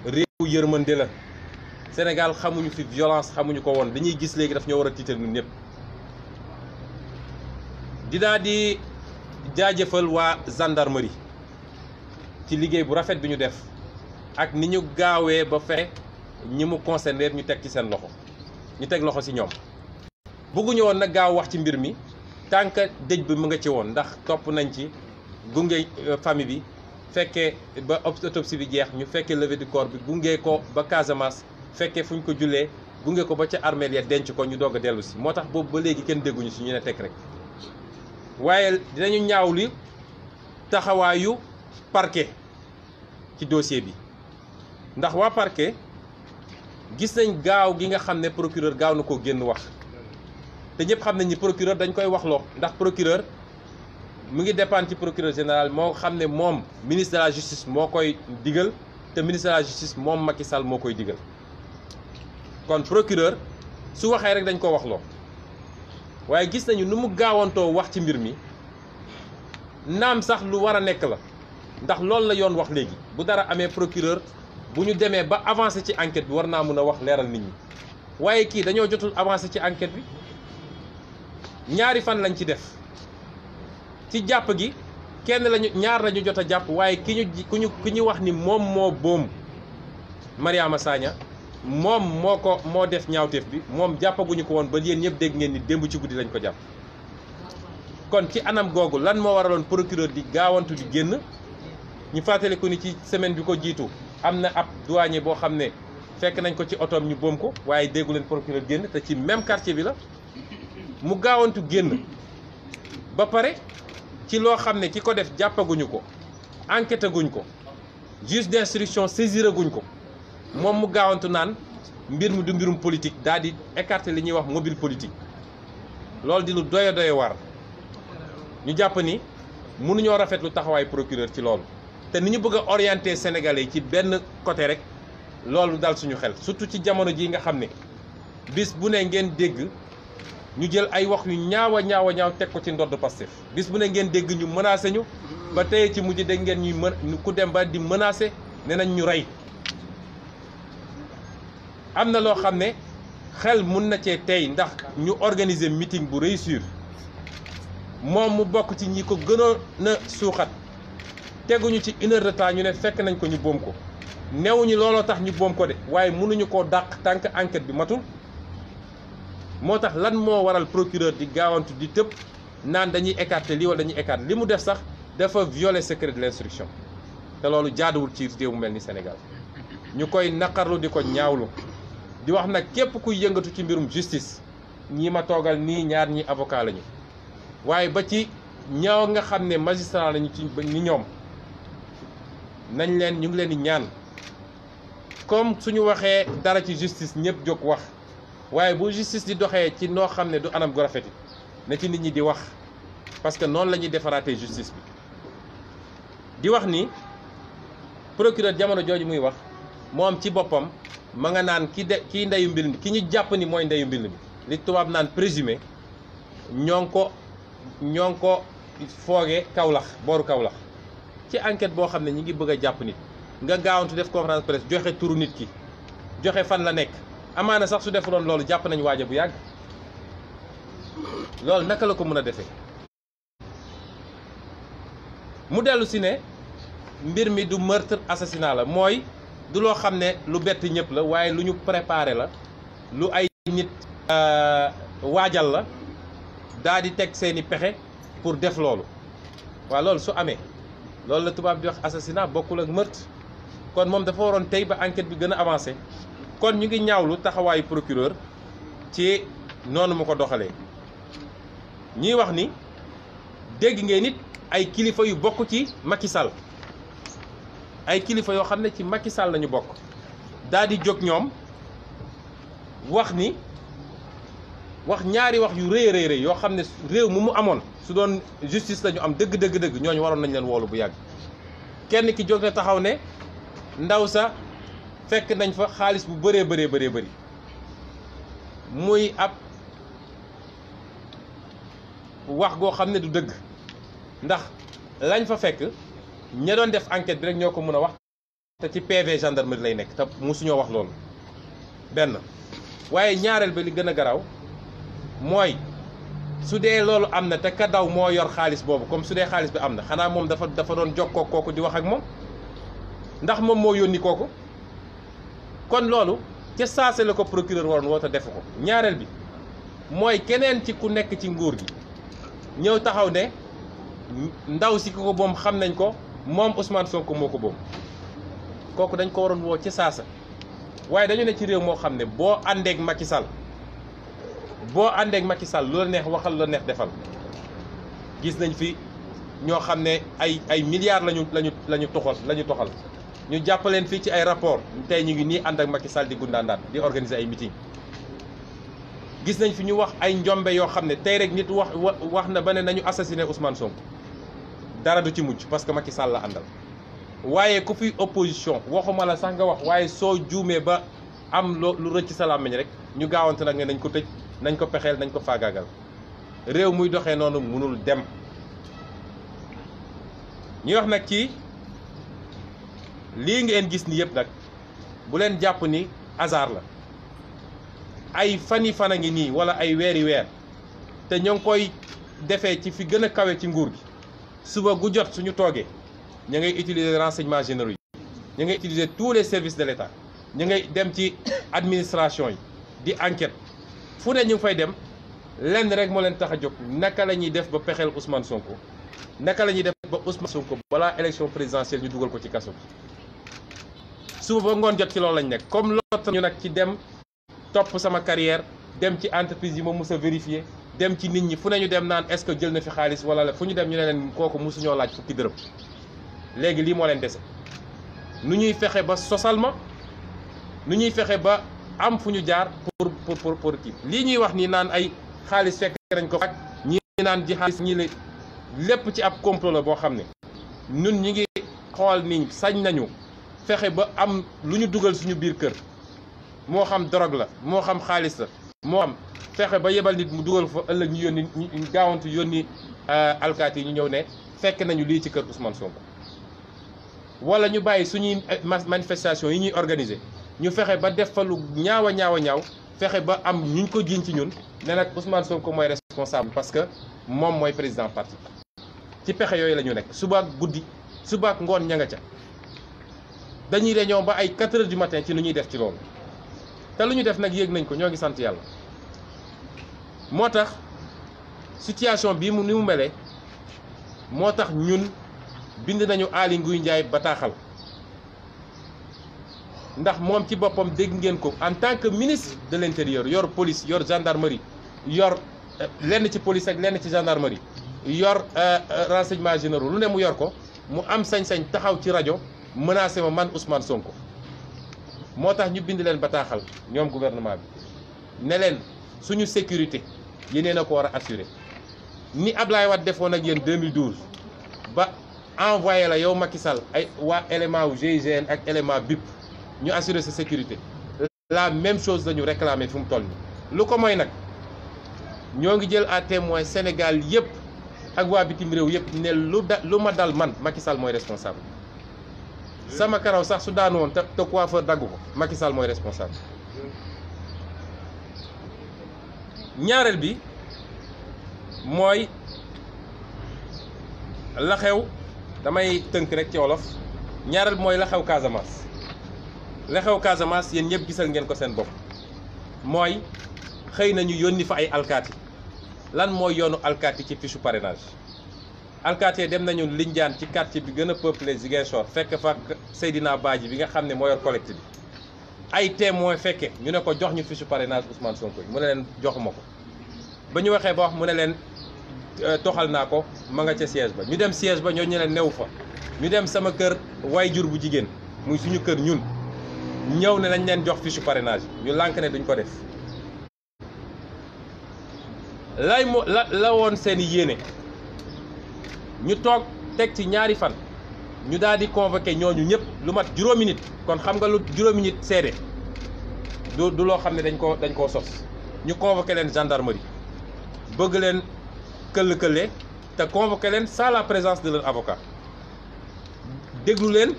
réewu yërmande la Sénégal xamuñu fi violence xamuñu ko woon dañuy gis léegi daf ñoo war a tiital ñun ñëpp di jaajëfal waa gendarmerie ci liggéey bu rafet bi ñu def ak ni ñu gaawee ba fexe ñi mu concerné ñu teg ci seen loxo ñu teg loxo ci ñoom bëgguñu woon nag gaaw wax ci mbir mi tant que dëj bi mu nga ci woon ndax topp nañ ci gunge famille bi fekkee ba autopsie bi jeex ñu fekkee levée du corps bi gunge ko ba Casamance fekkee fu ñu ko jullee gunge ko ba ca armeel ya denc ko ñu doog a dellu si moo tax boobu ba léegi kenn dégguñu si ñu ne teg rek waaye dinañu ñaawli taxawaayu parquet ci dossier bi ndax waa parquet gis nañ gaaw gi nga xam ne procureur gaaw na koo génn wax te ñëpp xam nañ ni procureur dañ koy waxloo ndax procureur mu ngi dépendre ci procureur général moo xam ne moom ministre de la justice moo koy digal te ministre de la justice moom Macky Sall moo koy digal kon procureur su waxee rek dañ ko wax loo waaye gis nañu nu mu gaawantoo wax ci mbir mi naam sax lu war a nekk la ndax loolu la yoon wax léegi bu dara amee procureur bu ñu demee ba avancé ci enquête bi war naa mën a wax leeral nit ñi waaye kii dañoo jotul avancé ci enquête bi ñaari fan lañ ci def ci jàpp gi kenn ñaar lañu jot a jàpp waaye ki ñu wax ni moom moo boom Mariama Sagna moom moo def ñaawteef bi moom jàppaguñu ko woon ba yéen ñëpp dégg ngeen ni démb ci guddi lañ ko jàpp kon ci anam googu lan moo waraloon procureur di gaawantu di génn ñu fàttaliku ni ci semaine bi ko jiitu am na ab douanier boo xam ne fekk nañ ko ci otoom ñu boom ko waaye déggu leen procureur génn te ci même quartier bi la mu gaawantu génn ba pare ci loo xam ne ki ko def jàppaguñu ko enquête guñ ko juge d'instruction saisiraguñ ko moom mu gaawantu naan mbir mi du mbirum politique daal di écarter li ñuy wax mobile politique loolu di lu doy doy war ñu jàpp ni mënuñoo rafetlu taxawaay procureur ci loolu te ni ñu bëgg a orienter sénégalais yi ci benn côté rek loolu dal suñu xel surtout ci jamono ji nga xam ne bis bu ne ngeen dégg ñu jël ay wax yu ñaaw a ñaaw teg ko ci ndodd Pastef bis bu ne ngeen dégg ñu menacé ñu ba tey ci mujj dégg ngeen ñuy ku dem ba di menacé ne nañ ñu rey am na loo xam ne xel mun na cee tey ndax ñu organiser meeting bu réussir moom mu bokk ci ñi ko gënoon a suuxat teguñu ci 1 heure de temps ñu ne fekk nañ ko ñu boom ko newuñu looloo tax ñu boom ko de waaye mënuñu koo dàq tant que enquête bi matul moo tax lan moo waral procureur di gaawantu di tëb naan dañuy écarter lii wala dañuy écarter li mu def sax dafa violer secret de l'instruction te loolu jaaduwul ci réew mu mel ni Sénégal ñu koy naqarlu di ko ñaawlu di wax nag képp kuy yëngatu ci mbirum justice ñii ma toogal nii ñaar ñi avocat lañu waaye ba ci ñaaw nga xam ne magistrat lañu ci ni ñoom nañ leen ñu ngi leen di ñaan comme suñu waxee dara ci justice ñëpp jóg wax waaye bu justice di doxee ci noo xam ne du anam gu rafet na ci nit ñi di wax parce que noonu la ñuy defaraatee justice bi di wax ni procureur jamono jooju muy wax moom ci boppam ma nga naan kii ndeyu mbir mi ki ñu jàpp ni mooy ndeyu mbir mi li tubaab naan présumé ñoo ngi ko foogee Kaolack booru Kaolack ci enquête boo xam ne ñi ngi bëgg a jàpp nit nga gaawantu def conférence presse joxe turu nit ki joxe fan la nekk amaana sax su defuloon loolu jàpp nañu waaja bu yàgg loolu naka la ko mën a defee mu dellu si ne mbir mi du meurtre assassinat la mooy du loo xam ne lu bett ñëpp la waaye lu ñu préparé la lu ay nit waajal la daa di teg seeni pexe pour def loolu waaw loolu su amee loolu la tubaab di wax assassinat bokkul ak meurtre kon moom dafa waroon tey ba enquête bi gën a avancé kon ñu ngi ñaawlu taxawaayu procureur ci noonu mu ko doxalee ñuy wax ni dégg ngeen nit ay kilifa yu bokk ci Macky Sall ay kilifa yoo xam ne ci Macky Sall lañu bokk daal di jóg ñoom wax ñaari wax yu rëy rëy yoo xam ne réew mu amoon su doon justice la ñu am dëgg ñooñu waroon nañ leen woolu bu yàgg kenn ki jóg na taxaw ne ndaw sa fekk nañ fa xaalis bu bëree bëri muy ab wax goo xam ne du dëgg ndax lañ fa fekk ña doon def enquête bi rek ñoo ko mën a wax te ci PV gendarmerie lay nekk te musuñoo wax loolu benn waaye ñaareel ba li gën a garaaw mooy su dee loolu am na te ka daw moo yor xaalis boobu comme su dee xaalis bi am na xanaa moom dafa doon jokkoo kooku di wax ak moom ndax moom moo yónni kooku kon loolu ca saase la ko procureur waroon woo te defu ko ñaareel bi mooy keneen ci ku nekk ci nguur gi ñëw taxaw ne ndaw si ko boom xam nañ ko moom Ousmane Sonko moo ko boom kooku dañ ko waroon woo ci saasa waaye dañu ne ci réew moo xam ne boo àndeeg Macky Sall lu la neex waxal lu la neex defal gis nañ fi ñoo xam ne ay milliards lañu toxal ñu jàppaleen fii ci ay rapport tey ñu ngi nii ànd ak Macky Sall di gundaandaat di organiser ay meeting gis nañ fi ñu wax ay njombe yoo xam ne tey rek nit wax na ba ne nañu assassiné Ousmane Sonko dara du ci mujj parce que Macky Sall la àndal waaye ku fi opposition waxuma la sax nga wax waaye soo juumee ba am lu rëcc sa làmmiñ rek ñu gaawante nag ne nañ ko tëj nañ ko pexeel nañ ko faagaagal réew muy doxee noonu mënul dem. ñuy wax nag ci lii ngeen gis ni yëpp nag bu leen jàpp ni hasard la ay fani fan a ngi nii wala ay weeri weer te ñoo ngi koy defee ci fi gën a kawe ci nguur gi suba gu jot suñu toogee ñu ngay utiliser renseignements généraux yi ñu ngay utiliser tous les services de l'État ñu ngay dem ci administration yi di enquête fu ne ñu ngi fay dem lenn rek moo leen tax a jóg naka la ñuy def ba pexeel Ousmane Sonko naka la ñuy def ba Ousmane Sonko balaa élection présidentielle ñu dugal ko ci kaso bi suba ba ngoon jot ci loolu lañ nekk comme loolu ñu nag ci dem topp sama carrière dem ci entreprise yi ma mus a vérifier dem ci nit ñi fu ne ñu dem naan est-ce que jël na fi xaalis wala fu ñu dem ñu ne leen kooku musuñoo laaj fukki dërëm léegi lii moo leen dese nu ñuy fexe ba sosal ma nu ñuy fexe ba am fu ñu jaar pour kii lii ñuy wax nii naan ay xaalis fekk nañ ko ak ñi naan ji xaalis ñi lépp ci ab complot la boo xam ne ñun ñi ngi xool ni sañ nañu fexe ba am lu ñu dugal suñu biir kër moo xam drogue la moo xam xaalis la moo xam fexe ba yebal nit mu dugal fa ëllëg ñu yónni ñu gaawantu yónni alkaati yi ñu ñëw ne fekk nañu lii ci kër Ousmane Sonko wala ñu bàyyi suñuy manifestation yi ñuy organiser ñu fexe ba def fa lu ñaaw a ñaaw fexe ba am ñu ko jiiñ ci ñun ne nag Ousmane Sonko mooy responsable parce que moom mooy président parti ci pexe yooyu la ñu nekk suba ak guddi suba ak ngoon ña nga ca dañuy réunion ba ay 4 heures du matin ci lu ñuy def ci loolu te lu ñu def nag yéeg nañ ko ñoo ngi sant yàlla moo tax situation bii ni mu melee moo tax ñun bind nañu Aly Ngouille Ndiaye bataaxal ndax moom ci boppam dégg ngeen ko en tant que ministre de l'intérieur yor police yor gendarmerie yor lenn ci police ak lenn ci gendarmerie yor renseignements généraux lu ne mu yor ko mu am sañ-sañ taxaw ci rajo menacé ma man Ousmane Sonko moo tax ñu bind leen bataaxal ñoom gouvernement bi ne leen suñu sécurité yéeneen a ko war a assurer ni Ablaye Wade defoon ak yéen 2012 ba envoyé la yow Macky Sall ay waa élément wu GIGN ak élément BIP ñu assurer sa sécurité la même chose lañu réclamer fi mu toll nii lu ko mooy nag ñoo ngi jël à témoin Sénégal yëpp ak waa bitim réew yëpp ne lu ma dal man Macky Sall mooy responsable sama karaw sax su daanu woon te coiffeur daggu ko Macky Sall mooy responsable ñaareel bi mooy la xew damay tënk rek ci wolof ñaareel bi mooy la xew Casamance la xew Casamance yéen ñëpp gisal ngeen ko seen bopp mooy xëy nañu yónni fa ay alkaati lan mooy yoonu alkaati ci fichu parrainage alkaati dem nañu Lindiane ci quartier bi gën a peuplé Ziguinchor fekk fa Seydina Badji bi nga xam ne moo yor collecte bi ay témoin fekke ñu ne ko jox ñu fichu parrainage Ousmane Sonko mu ne leen joxuma ko ba ñu waxee ba wax mu ne leen toxal naa ko ma nga ca siège ba ñu dem siège ba ñoo ñu leen new fa ñu dem sama kër waajur bu jigéen muy suñu kër ñun ñëw ne nañ leen jox fichu parrainage ñu lànk ne duñ ko def la woon seeni yéene ñu toog teg ci ñaari fan ñu daal di convoqué ñooñu ñëpp lu mat juróomi nit kon xam nga lu juróomi nit seede du loo xam ne dañ koo sos ñu convoqué leen gendarmerie bëgg leen këll-këlle te convoqué leen sans la présence de leur avocat déglu leen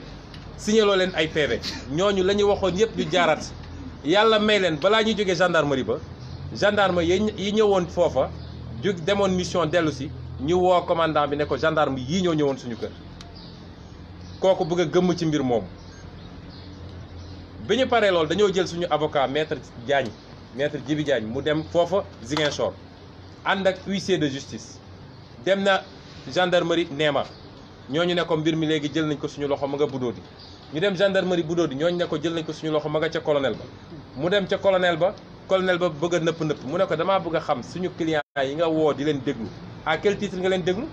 signaloo leen ay PV ñooñu la ñu waxoon yëpp ñu jaaraat yàlla may leen balaa ñuy jógee gendarmerie ba gendarme yi ñëwoon foofa demoon mission dellu si ñu woo commandant bi ne ko gendarme yii ñoo ñëwoon suñu kër kooku bëgg a gëmm ci mbir moomu bi ñu paree loolu dañoo jël suñu avocat maître Djibi Diagne mu dem foofa Ziguinchor ànd ak huissier de justice dem na gendarmerie Néma ñooñu ne ko mbir mi léegi jël nañ ko suñu loxo ma nga Budodi ñu dem gendarmerie Budodi ñooñu ne ko jël nañ ko suñu loxo ma nga ca colonel ba mu dem ca colonel ba bëgg a nëpp mu ne ko damaa bëgg a xam suñu client yi nga woo di leen déglu à quel titre nga leen déglu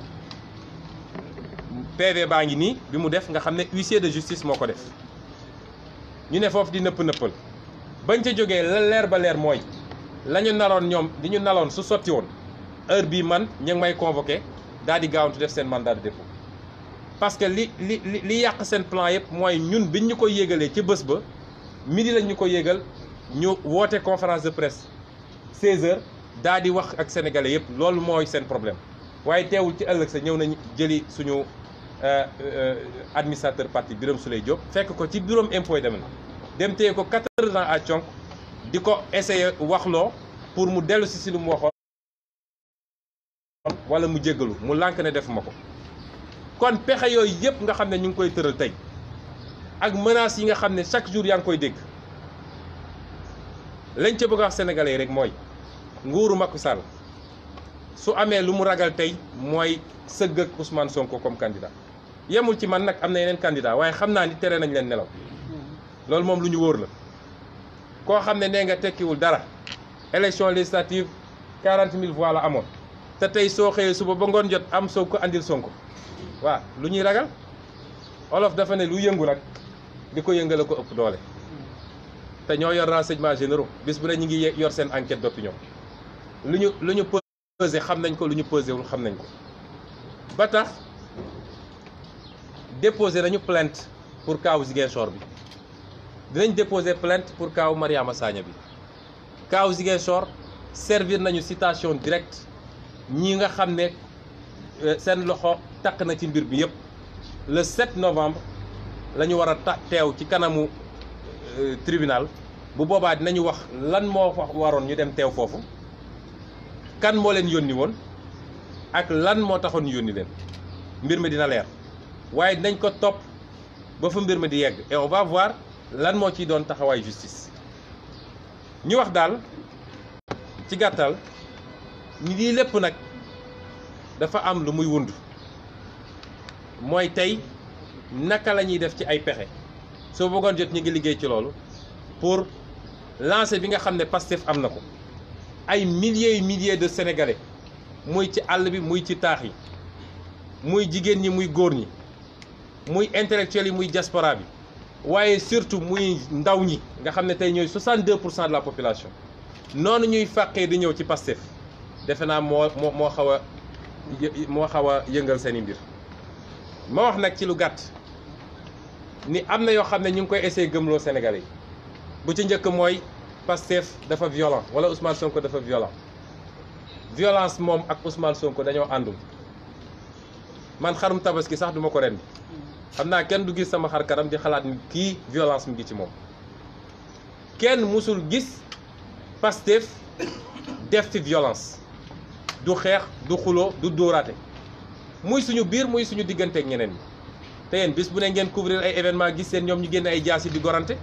PV baa ngi nii bi mu def nga xam ne huissier de justice moo ko def ñu ne foofu di nëppal bañ ca jógee la leer ba leer mooy la ñu naroon ñoom di ñu naloon su sotti woon heure bii man ñu ngi may convoqué daal di gaawantu def seen mandat de dépôt parce que li yàq seen plan yëpp mooy ñun biñ ñu ko yégalee ci bés ba midi lañ ñu ko yégal ñu woote conférence de presse 16h daal di wax ak sénégalais yëpp loolu mooy seen problème waaye teewul ci ëllëg sa ñëw nañ jëli suñu administrateur parti Birame Souleye Diop fekk ko ci bureau impôt et domaine dem téye ko 4 ans à Thionk di ko essayer waxloo pour mu dellu si lu mu waxoon wala mu jéggalu mu lànk ne defuma ko kon pexe yooyu yëpp nga xam ne ñu ngi koy tëral tey ak menaces yi nga xam ne chaque jour yaa ngi koy dégg lañ ca bëgg a wax sénégalais rek mooy nguuru Macky Sall su amee lu mu ragal tey mooy sëgg ak Ousmane Sonko comme candidat yemul ci man nag am na yeneen candidat waaye xam naa ni tere nañ leen nelaw loolu moom lu ñu wóor la koo xam ne nee nga tekkiwul dara élection législative 40 000 voix la amoon te tey soo xëyee suba ba ngoon jot am Sonko andil Sonko waaw lu ñuy ragal olof dafa ne lu yëngu nag di ko yëngale ko ëpp doole te ñoo yor renseignements généraux bis bu ne ñu ngi yor seen enquête d'opinion lu ñu pesé xam nañ ko lu ñu pesé wul xam nañ ko ba tax déposé nañu plainte pour kaawu Ziguinchor bi dinañ déposé plainte pour kaawu Mariama Sagna bi kaawu Ziguinchor servir nañu citation directe ñi nga xam ne seen loxo takk na ci mbir bi yëpp le 7 novembre la ñu war a teew ci kanamu tribunal bu boobaa dinañu wax lan moo waroon ñu dem teew foofu kan moo leen yónni woon ak lan moo taxoon ñu yónni leen mbir mi dina leer waaye dinañ ko topp ba fa mbir mi di yegg et on va voir lan moo ciy doon taxawaay justice ñu wax daal ci gàttal lii lépp nag dafa am lu muy wund mooy tey naka la ñuy def ci ay pexe soo bëggoon jot ñu ngi liggéey ci loolu pour lancer bi nga xam ne Pastef am na ko ay milliers de sénégalais muy ci àll bi muy ci taax yi muy jigéen ñi muy góor ñi muy intellectuels yi muy diaspora bi waaye surtout muy ndaw ñi nga xam ne tey ñooy 62% de la population noonu ñuy fàqee di ñëw ci Pastef defe naa moo xaw a yëngal seen i mbir ma wax nag ci lu gàtt ni am na yoo xam ne ñu ngi koy essayer gëmloo sénégalais yi bu ci njëkk mooy Pastef dafa violent wala Ousmane Sonko dafa violent violence moom ak Ousmane Sonko dañoo àndul man xarum tabaski sax duma ko rendi xam naa kenn du gis sama xar kanam di xalaat ni kii violence mu ngi ci moom kenn musul gis Pastef def fi violence du xeex du xuloo du dóoraate muy suñu biir muy suñu digganteeg ñeneen ñi te yéen bis bu ne ngeen couvrir ay événement gis seen ñoom ñu génne ay jaasi di gorante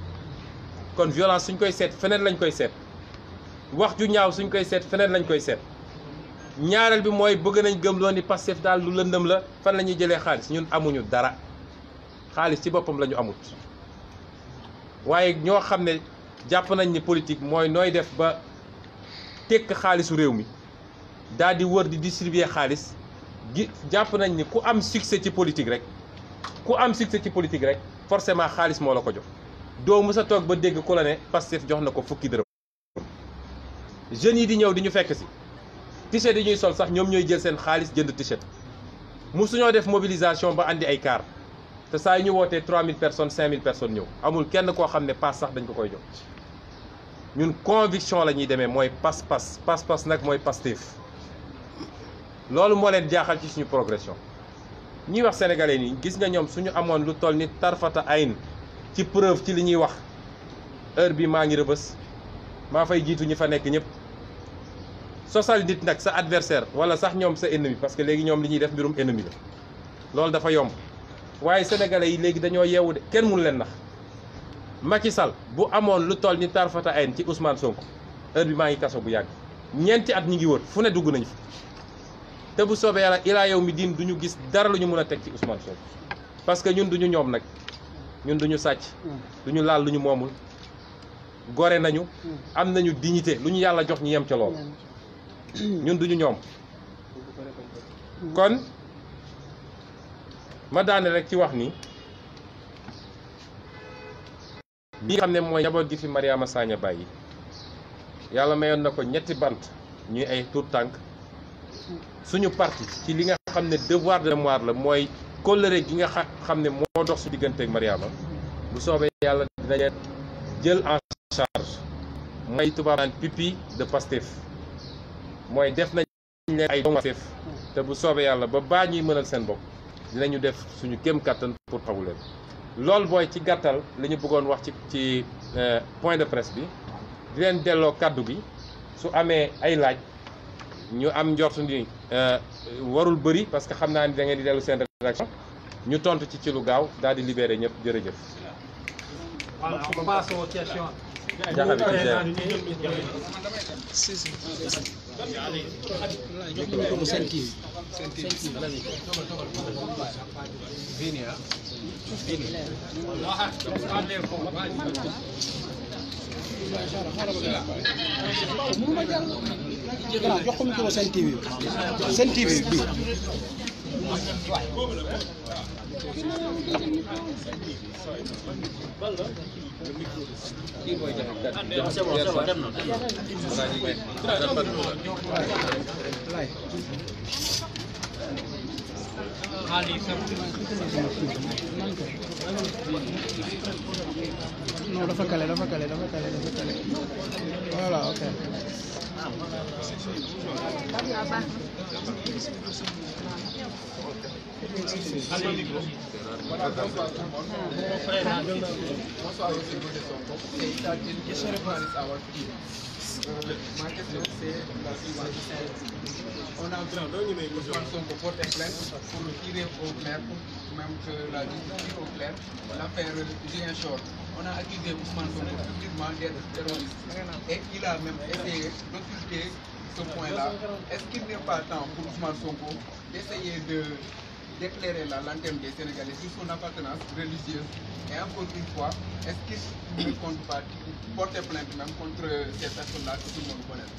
kon violence suñ koy seet feneen lañ koy seet wax ju ñaaw suñ koy seet feneen lañ koy seet ñaareel bi mooy bëgg nañ gëmloo ni Pastef daal lu lëndëm la fan la ñuy jëlee xaalis ñun amuñu dara xaalis ci boppam la ñu amut waaye ñoo xam ne jàpp nañ ni politique mooy nooy def ba tekk xaalisu réew mi daal di wër di distribuer xaalis gi jàpp nañ ni ku am succès ci politique rek forcément xaalis moo la ko jox doo mës a toog ba dégg ku la ne Pastef jox na ko fukki dërëm jeunes yi di ñëw di ñu fekk si t-shirt yi ñuy sol sax ñoom ñooy jël seen xaalis jënd t-shirt musuñoo def mobilisation ba andi ay car te saa yu ñu wootee 3000 personnes 5000 personnes ñëw amul kenn koo xam ne paas sax dañ ko koy jox ñun conviction la ñuy demee mooy pas nag mooy Pastef loolu moo leen jaaxal ci suñu progression ñuy wax sénégalais nii gis nga ñoom suñu amoon lu toll ni tarfata ayn ci preuve ci li ñuy wax heure bi maa ngi rëbës maa fay jiitu ñi fa nekk ñëpp sosal nit nag sa adversaire wala sax ñoom sa ennemi parce que léegi ñoom li ñuy def mbirum ennemi la loolu dafa yomb waaye sénégalais yi léegi dañoo yeewu de kenn mënu leen nax Macky Sall bu amoon lu toll ni tarfata ayn ci Ousmane Sonko heure bi maa ngi kaso bu yàgg ñeenti at ñi ngi wër fu ne dugg nañu fa te bu soobee yàlla ilaa yow mi diin duñu gis dara lu ñu mën a teg ci Ousmane Sonko parce que ñun duñu ñoom nag ñun duñu sàcc duñu laal lu ñu moomul gore nañu am nañu dignité lu ñu yàlla jox ñu yem ca lool ñun duñu ñoom kon ma daane rek ci wax ni bi nga xam ne mooy njaboot gi fi Mariama Sagna bàyyi yàlla mayoon na ko ñetti bant ñuy ay tuut tànk suñu parti ci li nga xam ne devoir de mémoire la mooy kóllëre gi nga xam ne moo dox su diggante ak Mariama bu soobee yàlla dinañ jël en charge mooy tubaab naan pipi de Pastef mooy def nañ leen ay doomu Pastef te bu soobee yàlla ba baa ñuy mënal seen bopp dinañu def suñu kéem kattan pour taxawu leen loolu booy ci gàttal li ñu bëggoon wax ci point de presse bi di leen delloo kàddu gi su amee ay laaj ñu am njort ni warul bëri parce que xam naa ni da ngeen di dellu seen rédaction ñu tontu ci lu gaaw daal di libéré ñëpp jërëjëf. Voilà, on passe aux questions. jox ko micro Sen TV Sen TV bi non dafa kale voilà ok Ma question c'est la suivante. On a besoin de porter plainte pour tirer au clair, pour même que la justice tire au clair l'affaire Ziguinchor. On a accusé Ousmane Sonko publiquement d'être terroriste et il a même essayé d'occulter ce point-là. Est-ce qu'il n'est pas temps pour Ousmane Sonko d'essayer d'éclairer la lanterne des Sénégalais sur son appartenance religieuse? Et encore une fois, est-ce qu'il ne compte pas porter plainte même contre ces personnes-là que tout le monde connaît?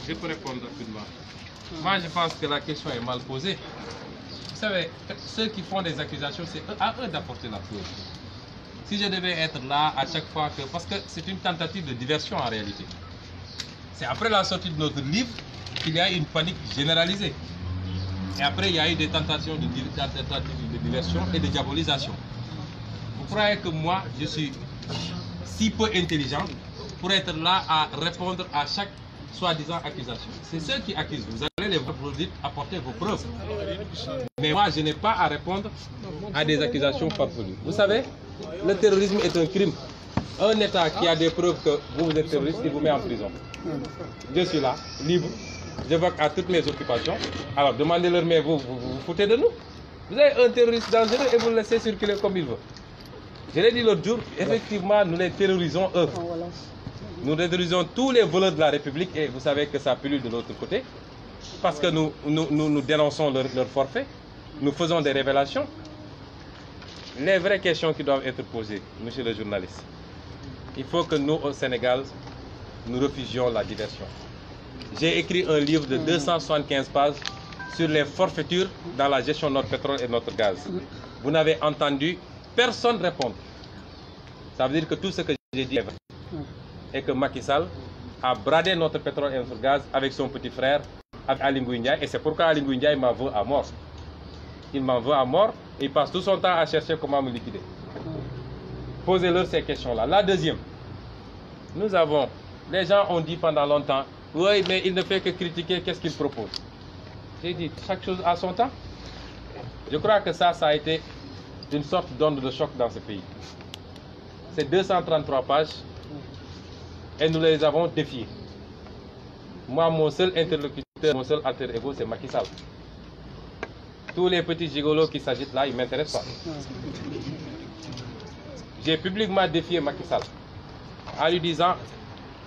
Je peux répondre rapidement. Moi, je pense que la question est mal posée. Vous savez, ceux qui font des accusations, c'est à eux d'apporter la preuve. Si je devais être là à chaque fois que... Parce que c'est une tentative de diversion en réalité. C'est après la sortie de notre livre qu'il y a une panique généralisée. Et après, il y a eu des tentatives de diversion et de diabolisation. Vous croyez que moi, je suis si peu intelligent pour être là à répondre à chaque soi-disant accusation? C'est ceux qui accusent. Vous allez les voir, vous dites, apporter vos preuves. Mais moi, je n'ai pas à répondre à des accusations farfelues. Vous savez, le terrorisme est un crime. Un État qui a des preuves que vous êtes terroriste, il vous met en prison. Je suis là, libre. Je vais à toutes mes occupations. Alors demandez-leur, mais vous foutez de nous? Vous avez un terroriste dangereux et vous le laissez circuler comme il veut. Je l'ai dit l'autre jour, effectivement, nous les terrorisons eux. Nous terrorisons tous les voleurs de la République et vous savez que ça pullule de l'autre côté. Parce que nous dénonçons leur forfait. Nous faisons des révélations. Les vraies questions qui doivent être posées, monsieur le journaliste. Il faut que nous, au Sénégal, nous refusions la diversion. J'ai écrit un livre de 275 pages sur les forfaitures dans la gestion de notre pétrole et de notre gaz. Vous n'avez entendu personne répondre. Ça veut dire que tout ce que j'ai dit est vrai. Et que Macky Sall a bradé notre pétrole et notre gaz avec son petit frère, avec Aly Ngouille Ndiaye. Et c'est pourquoi Aly Ngouille Ndiaye m'en veut à mort. Il m'en veut à mort et il passe tout son temps à chercher comment me liquider. Posez-leur ces questions-là. La deuxième, les gens ont dit pendant longtemps, oui, mais il ne fait que critiquer, qu'est-ce qu'il propose? J'ai dit, chaque chose a son temps. Je crois que ça a été une sorte d'onde de choc dans ce pays. C'est 233 pages et nous les avons défiées. Moi, mon seul interlocuteur, mon seul alter ego, c'est Macky Sall. Tous les petits gigolos qui s'agitent là, ils ne m'intéressent pas. J'ai publiquement défié Macky Sall en lui disant,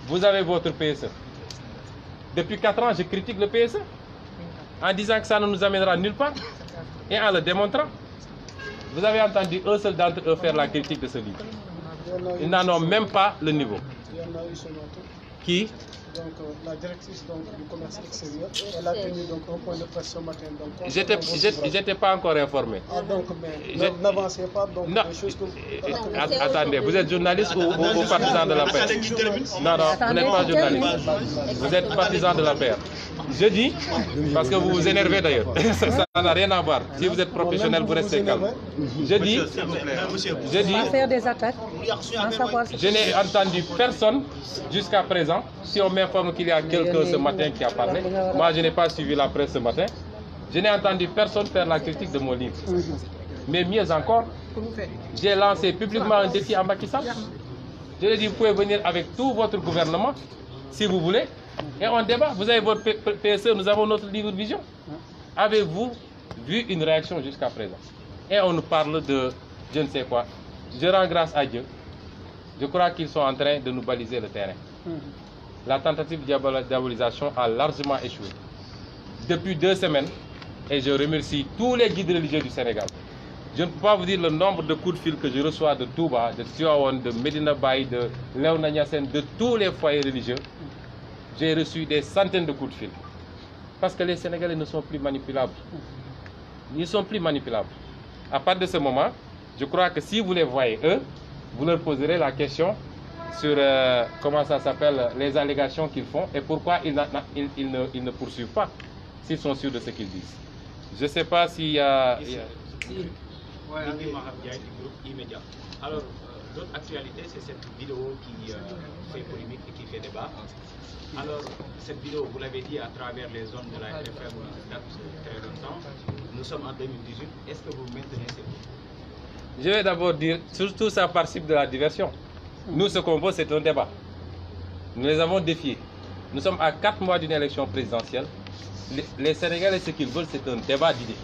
vous avez votre PSE. Depuis 4 ans, je critique le PSE en disant que ça ne nous amènera nulle part et en le démontrant. Vous avez entendu un seul d'entre eux faire la critique de ce livre. Ils n'en ont même pas le niveau. Qui? Donc, la directrice du commerce extérieur, elle a tenu donc un point de presse ce matin. J'étais pas encore informé. Ah, donc, mais n'avancez pas donc non. des choses que... Attendez, vous êtes journaliste ou partisan de la paix? Non, non, vous n'êtes pas journaliste. Vous êtes partisan de la paix. Je dis, parce que vous vous énervez d'ailleurs, ça n'a rien à voir. Si vous êtes professionnel, vous restez calme. Je dis, faire des attaques sans savoir je n'ai entendu personne jusqu'à présent. Si on m'informe qu'il y a quelqu'un ce matin qui a parlé, moi je n'ai pas suivi la presse ce matin, je n'ai entendu personne faire la critique de mon livre. Mais mieux encore, j'ai lancé publiquement un défi à Macky Sall. Je lui ai dit, vous pouvez venir avec tout votre gouvernement, si vous voulez, et on débat. Vous avez votre PSE, nous avons notre livre de vision. Avez-vous vu une réaction jusqu'à présent? Et on nous parle de je ne sais quoi. Je rends grâce à Dieu. Je crois qu'ils sont en train de nous baliser le terrain. La tentative de diabolisation a largement échoué. Depuis 2 semaines, et je remercie tous les guides religieux du Sénégal. Je ne peux pas vous dire le nombre de coups de fil que je reçois de Touba, de Tivaouane, de Medina Baye, de Léona Niassène, de tous les foyers religieux. J'ai reçu des centaines de coups de fil. Parce que les Sénégalais ne sont plus manipulables. Ils ne sont plus manipulables. À partir de ce moment, je crois que si vous les voyez, eux, vous leur poserez la question sur comment ça s'appelle, les allégations qu'ils font et pourquoi ils ne poursuivent pas, s'ils sont sûrs de ce qu'ils disent. Je ne sais pas s'il y a... Oui, Henri Mahab Diaye du groupe Immédiat. Alors, l'autre actualité, c'est cette vidéo qui fait polémique et qui fait débat. Alors, cette vidéo, vous l'avez dit, à travers les zones de la RFM date très longtemps. Nous sommes en 2018. Est-ce que vous maintenez cette vidéo? Je vais d'abord dire, surtout ça participe de la diversion. Nous, ce qu'on veut, c'est un débat. Nous les avons défiés. Nous sommes à 4 mois d'une élection présidentielle. Les Sénégalais, ce qu'ils veulent, c'est un débat d'idées,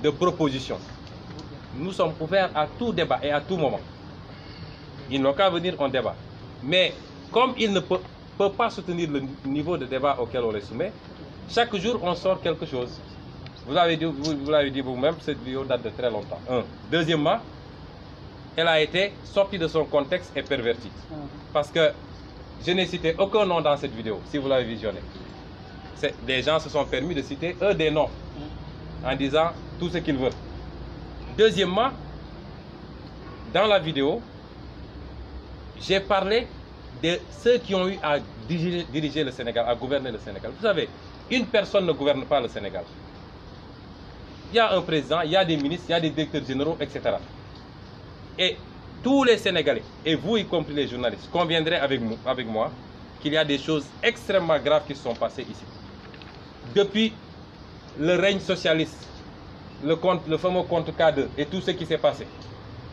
de propositions. Nous sommes ouverts à tout débat et à tout moment. Ils n'ont qu'à venir en débat. Mais comme ils ne peuvent pas soutenir le niveau de débat auquel on les soumet, chaque jour on sort quelque chose. Vous l'avez dit vous-même, cette vidéo date de très longtemps. Deuxièmement, elle a été sortie de son contexte et pervertie. Parce que je n'ai cité aucun nom dans cette vidéo, si vous l'avez visionné. Des gens se sont permis de citer eux des noms, en disant tout ce qu'ils veulent. Deuxièmement, dans la vidéo, j'ai parlé de ceux qui ont eu à diriger le Sénégal, à gouverner le Sénégal. Vous savez, une personne ne gouverne pas le Sénégal. Il y a un président, il y a des ministres, il y a des directeurs généraux, etc. Et tous les Sénégalais, et vous y compris les journalistes, conviendrez avec moi qu'il y a des choses extrêmement graves qui se sont passées ici. Depuis le règne socialiste, le fameux compte K2 et tout ce qui s'est passé,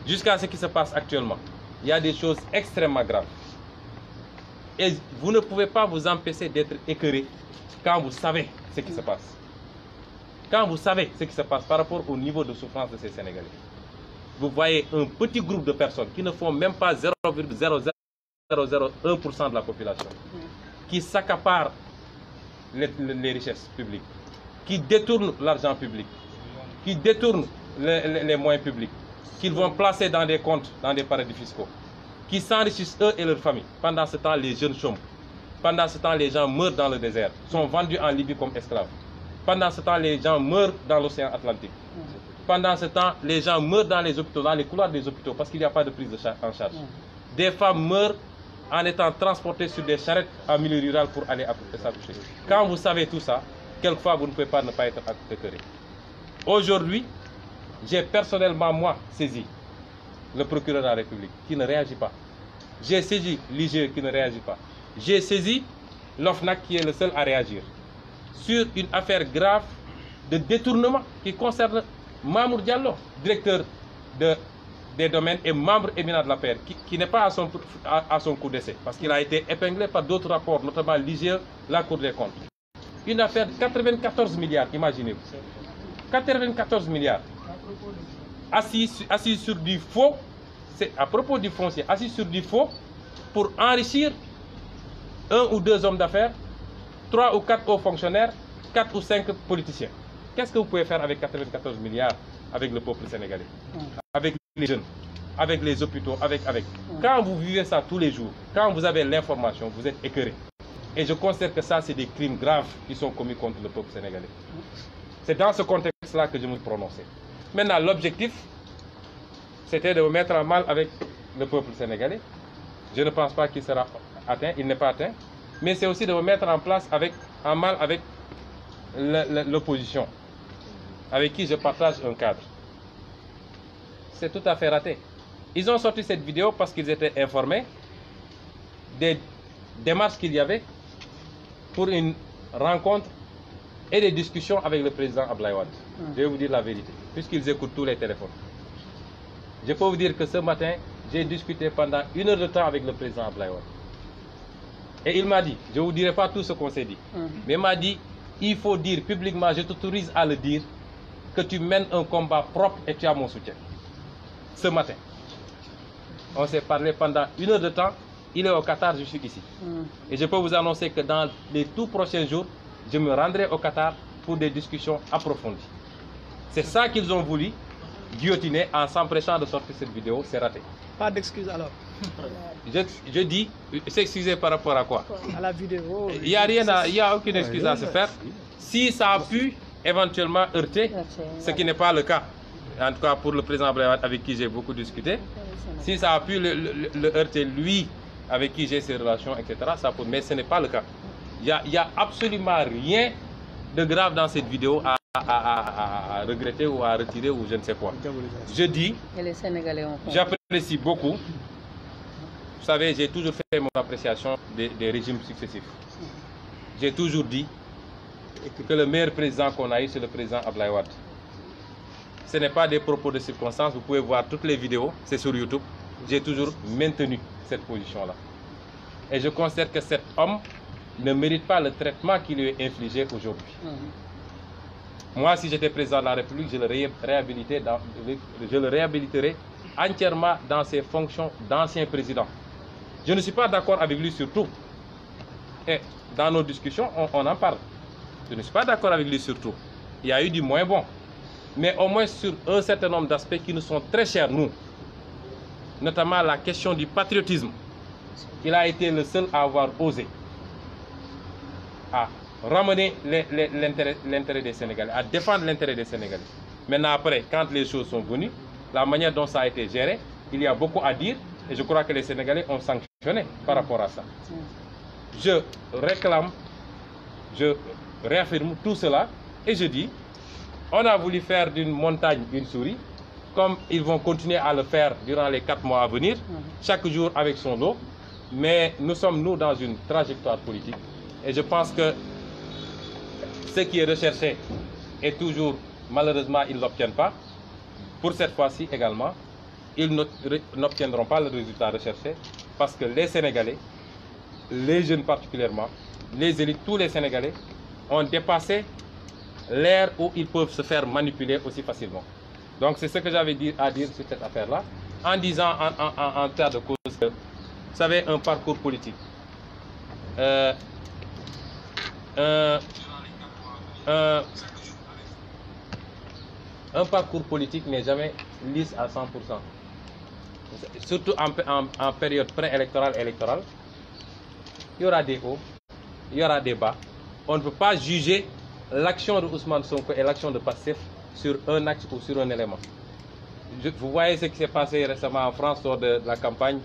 jusqu'à ce qui se passe actuellement, il y a des choses extrêmement graves. Et vous ne pouvez pas vous empêcher d'être écœuré quand vous savez ce qui se passe. Quand vous savez ce qui se passe par rapport au niveau de souffrance de ces Sénégalais. Vous voyez un petit groupe de personnes qui ne font même pas 0,0001% de la population, qui s'accaparent les richesses publiques, qui détournent l'argent public, qui détournent les moyens publics, qu'ils vont placer dans des comptes, dans des paradis fiscaux, qui s'enrichissent eux et leurs familles. Pendant ce temps, les jeunes chôment. Pendant ce temps, les gens meurent dans le désert, sont vendus en Libye comme esclaves. Pendant ce temps, les gens meurent dans l'océan Atlantique. Pendant ce temps, les gens meurent dans les hôpitaux, dans les couloirs des hôpitaux, parce qu'il n'y a pas de prise en charge. Des femmes meurent en étant transportées sur des charrettes en milieu rural pour aller s'accoucher. Quand vous savez tout ça, quelquefois, vous ne pouvez pas ne pas être écœuré. Aujourd'hui, j'ai personnellement, moi, saisi le procureur de la République qui ne réagit pas. J'ai saisi l'IGE qui ne réagit pas. J'ai saisi l'OFNAC qui est le seul à réagir sur une affaire grave de détournement qui concerne Mamour Diallo, directeur des domaines et membre éminent de la paire, qui n'est pas à son coup d'essai, parce qu'il a été épinglé par d'autres rapports, notamment l'IGE, la Cour des comptes. Une affaire de 94 milliards, imaginez-vous. 94 milliards. Assis sur du faux, c'est à propos du foncier, assis sur du faux pour enrichir 1 ou 2 hommes d'affaires, 3 ou 4 hauts fonctionnaires, 4 ou 5 politiciens. Qu'est-ce que vous pouvez faire avec 94 milliards avec le peuple sénégalais, avec les jeunes, avec les hôpitaux, avec. Quand vous vivez ça tous les jours, quand vous avez l'information, vous êtes écœuré. Et je considère que ça, c'est des crimes graves qui sont commis contre le peuple sénégalais. C'est dans ce contexte-là que je me suis prononcé. Maintenant, l'objectif, c'était de me mettre en mal avec le peuple sénégalais. Je ne pense pas qu'il sera atteint, il n'est pas atteint. Mais c'est aussi de me mettre en mal avec l'opposition, avec qui je partage un cadre. C'est tout à fait raté. Ils ont sorti cette vidéo parce qu'ils étaient informés des démarches qu'il y avait pour une rencontre et des discussions avec le président Abdoulaye Wade. Je vais vous dire la vérité, puisqu'ils écoutent tous les téléphones. Je peux vous dire que ce matin, j'ai discuté pendant 1 heure de temps avec le président Abdoulaye Wade. Et il m'a dit, je ne vous dirai pas tout ce qu'on s'est dit, mais il m'a dit, il faut dire publiquement, je t'autorise à le dire, que tu mènes un combat propre et tu as mon soutien. Ce matin. On s'est parlé pendant 1 heure de temps, il est au Qatar, je suis ici. Et je peux vous annoncer que dans les tout prochains jours, je me rendrai au Qatar pour des discussions approfondies. C'est ça qu'ils ont voulu guillotiner en s'empressant de sortir cette vidéo, c'est raté. Pas d'excuses alors. Je dis, s'excuser par rapport à quoi? À la vidéo. Il n'y a rien, il n'y a aucune excuse à se faire. Si ça a pu éventuellement heurter, ce qui n'est pas le cas, en tout cas pour le président Abdoulaye Wade avec qui j'ai beaucoup discuté, si ça a pu le heurter lui, avec qui j'ai ces relations, etc., ça peut, mais ce n'est pas le cas. Il n'y a absolument rien de grave dans cette vidéo à regretter ou à retirer ou je ne sais quoi. Je dis, j'apprécie beaucoup. Vous savez, j'ai toujours fait mon appréciation des régimes successifs. J'ai toujours dit que le meilleur président qu'on a eu, c'est le président Abdoulaye Wade. Ce n'est pas des propos de circonstance, vous pouvez voir toutes les vidéos, c'est sur YouTube. J'ai toujours maintenu cette position-là. Et je considère que cet homme ne mérite pas le traitement qui lui est infligé aujourd'hui. Moi, si j'étais président de la République, je le réhabiliterais entièrement dans ses fonctions d'ancien président. Je ne suis pas d'accord avec lui sur tout. Et dans nos discussions, on en parle. Je ne suis pas d'accord avec lui sur tout. Il y a eu du moins bon. Mais au moins sur un certain nombre d'aspects qui nous sont très chers, nous. Notamment la question du patriotisme. Il a été le seul à avoir osé à ramener l'intérêt des Sénégalais, à défendre l'intérêt des Sénégalais. Maintenant, après, quand les choses sont venues, la manière dont ça a été géré, il y a beaucoup à dire et je crois que les Sénégalais ont sanctionné par rapport à ça. Je réclame, je réaffirme tout cela et je dis, on a voulu faire d'une montagne une souris, comme ils vont continuer à le faire durant les 4 mois à venir, chaque jour avec son lot. Mais nous sommes, nous, dans une trajectoire politique. Et je pense que ce qui est recherché est toujours, malheureusement, ils ne l'obtiennent pas. Pour cette fois-ci également, ils n'obtiendront pas le résultat recherché parce que les Sénégalais, les jeunes particulièrement, les élites, tous les Sénégalais ont dépassé l'ère où ils peuvent se faire manipuler aussi facilement. Donc c'est ce que j'avais à dire sur cette affaire-là, en disant en termes de cause que, vous savez, un parcours politique. Un parcours politique n'est jamais lisse à 100%. Surtout en période préélectorale et électorale. Il y aura des hauts, il y aura des bas. On ne peut pas juger l'action de Ousmane Sonko et l'action de Pastef sur un axe ou sur un élément. Vous voyez ce qui s'est passé récemment en France lors de la campagne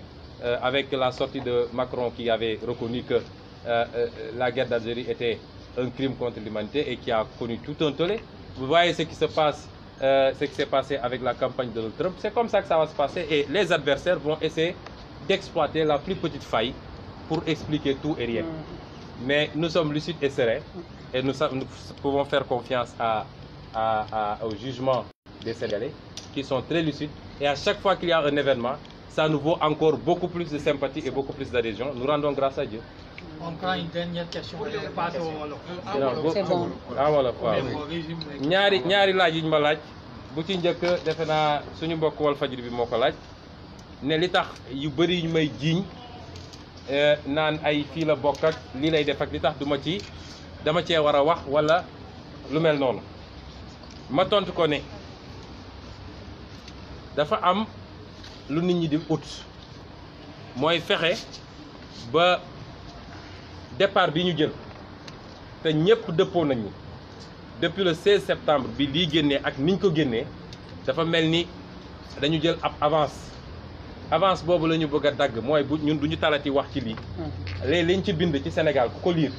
avec la sortie de Macron qui avait reconnu que la guerre d'Algérie était un crime contre l'humanité et qui a connu tout un tollé. Vous voyez ce qui se passe, ce qui s'est passé avec la campagne de Donald Trump. C'est comme ça que ça va se passer et les adversaires vont essayer d'exploiter la plus petite faille pour expliquer tout et rien. Mais nous sommes lucides et sereins et nous pouvons faire confiance au jugement des Sénégalais qui sont très lucides. Et à chaque fois qu'il y a un événement, ça nous vaut encore beaucoup plus de sympathie et beaucoup plus d'adhésion. Nous rendons grâce à Dieu. On prend une dernière question. C'est bon. ñaari laaj yi ñu ma laaj bu ci njëkk defe naa suñu mbokk Walfadjri bi moo ko laaj ne li tax yu bëri ñu may jiiñ naan ay fii la bokk ak lii lay def ak li tax dama cee war a wax wala lu mel noonu ma tontu ko ne dafa am lu nit ñi di ut mooy fexe ba départ bi ñu jël te ñëpp dëppoo nañu depuis le 16 septembre bi lii génnee ak niñ ko génnee dafa mel ni dañu jël ab avance boobu la ñu bëgg a dagg mooy bu ñun duñu talati wax ci lii léegi liñ ci bind ci Sénégal ku ko liir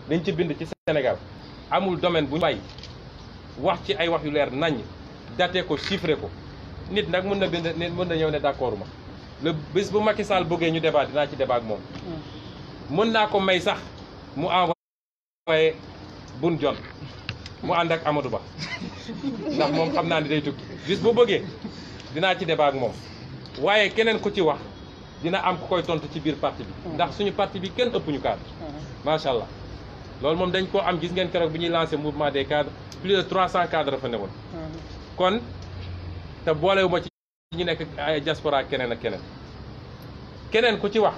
liñ ci bind ci Sénégal amul domaine bu ñu bàyyi wax ci ay wax yu leer nañ daté ko chiffré ko nit nag mën na bind nit mën na ñëw ne d'accord ma le bés bu Macky Sall bëggee ñu débat dinaa ci débat ak moom mën naa ko may sax mu envoyé Boun Dionne mu ànd ak Amadou Ba ndax moom xam naa ni day tukki bis bu bëggee dinaa ci débat ak moom waaye keneen ku ci wax dina am ku koy tontu ci biir parti bi ndax suñu parti bi kenn ëpp ñu cadre macha allah loolu moom dañ koo am gis ngeen keroog bi ñuy lancé mouvement des cadres plus de 300 cadres fa ne woon kon te boolewuma ci ñu nekk ay diaspora keneen ak keneen ku ci wax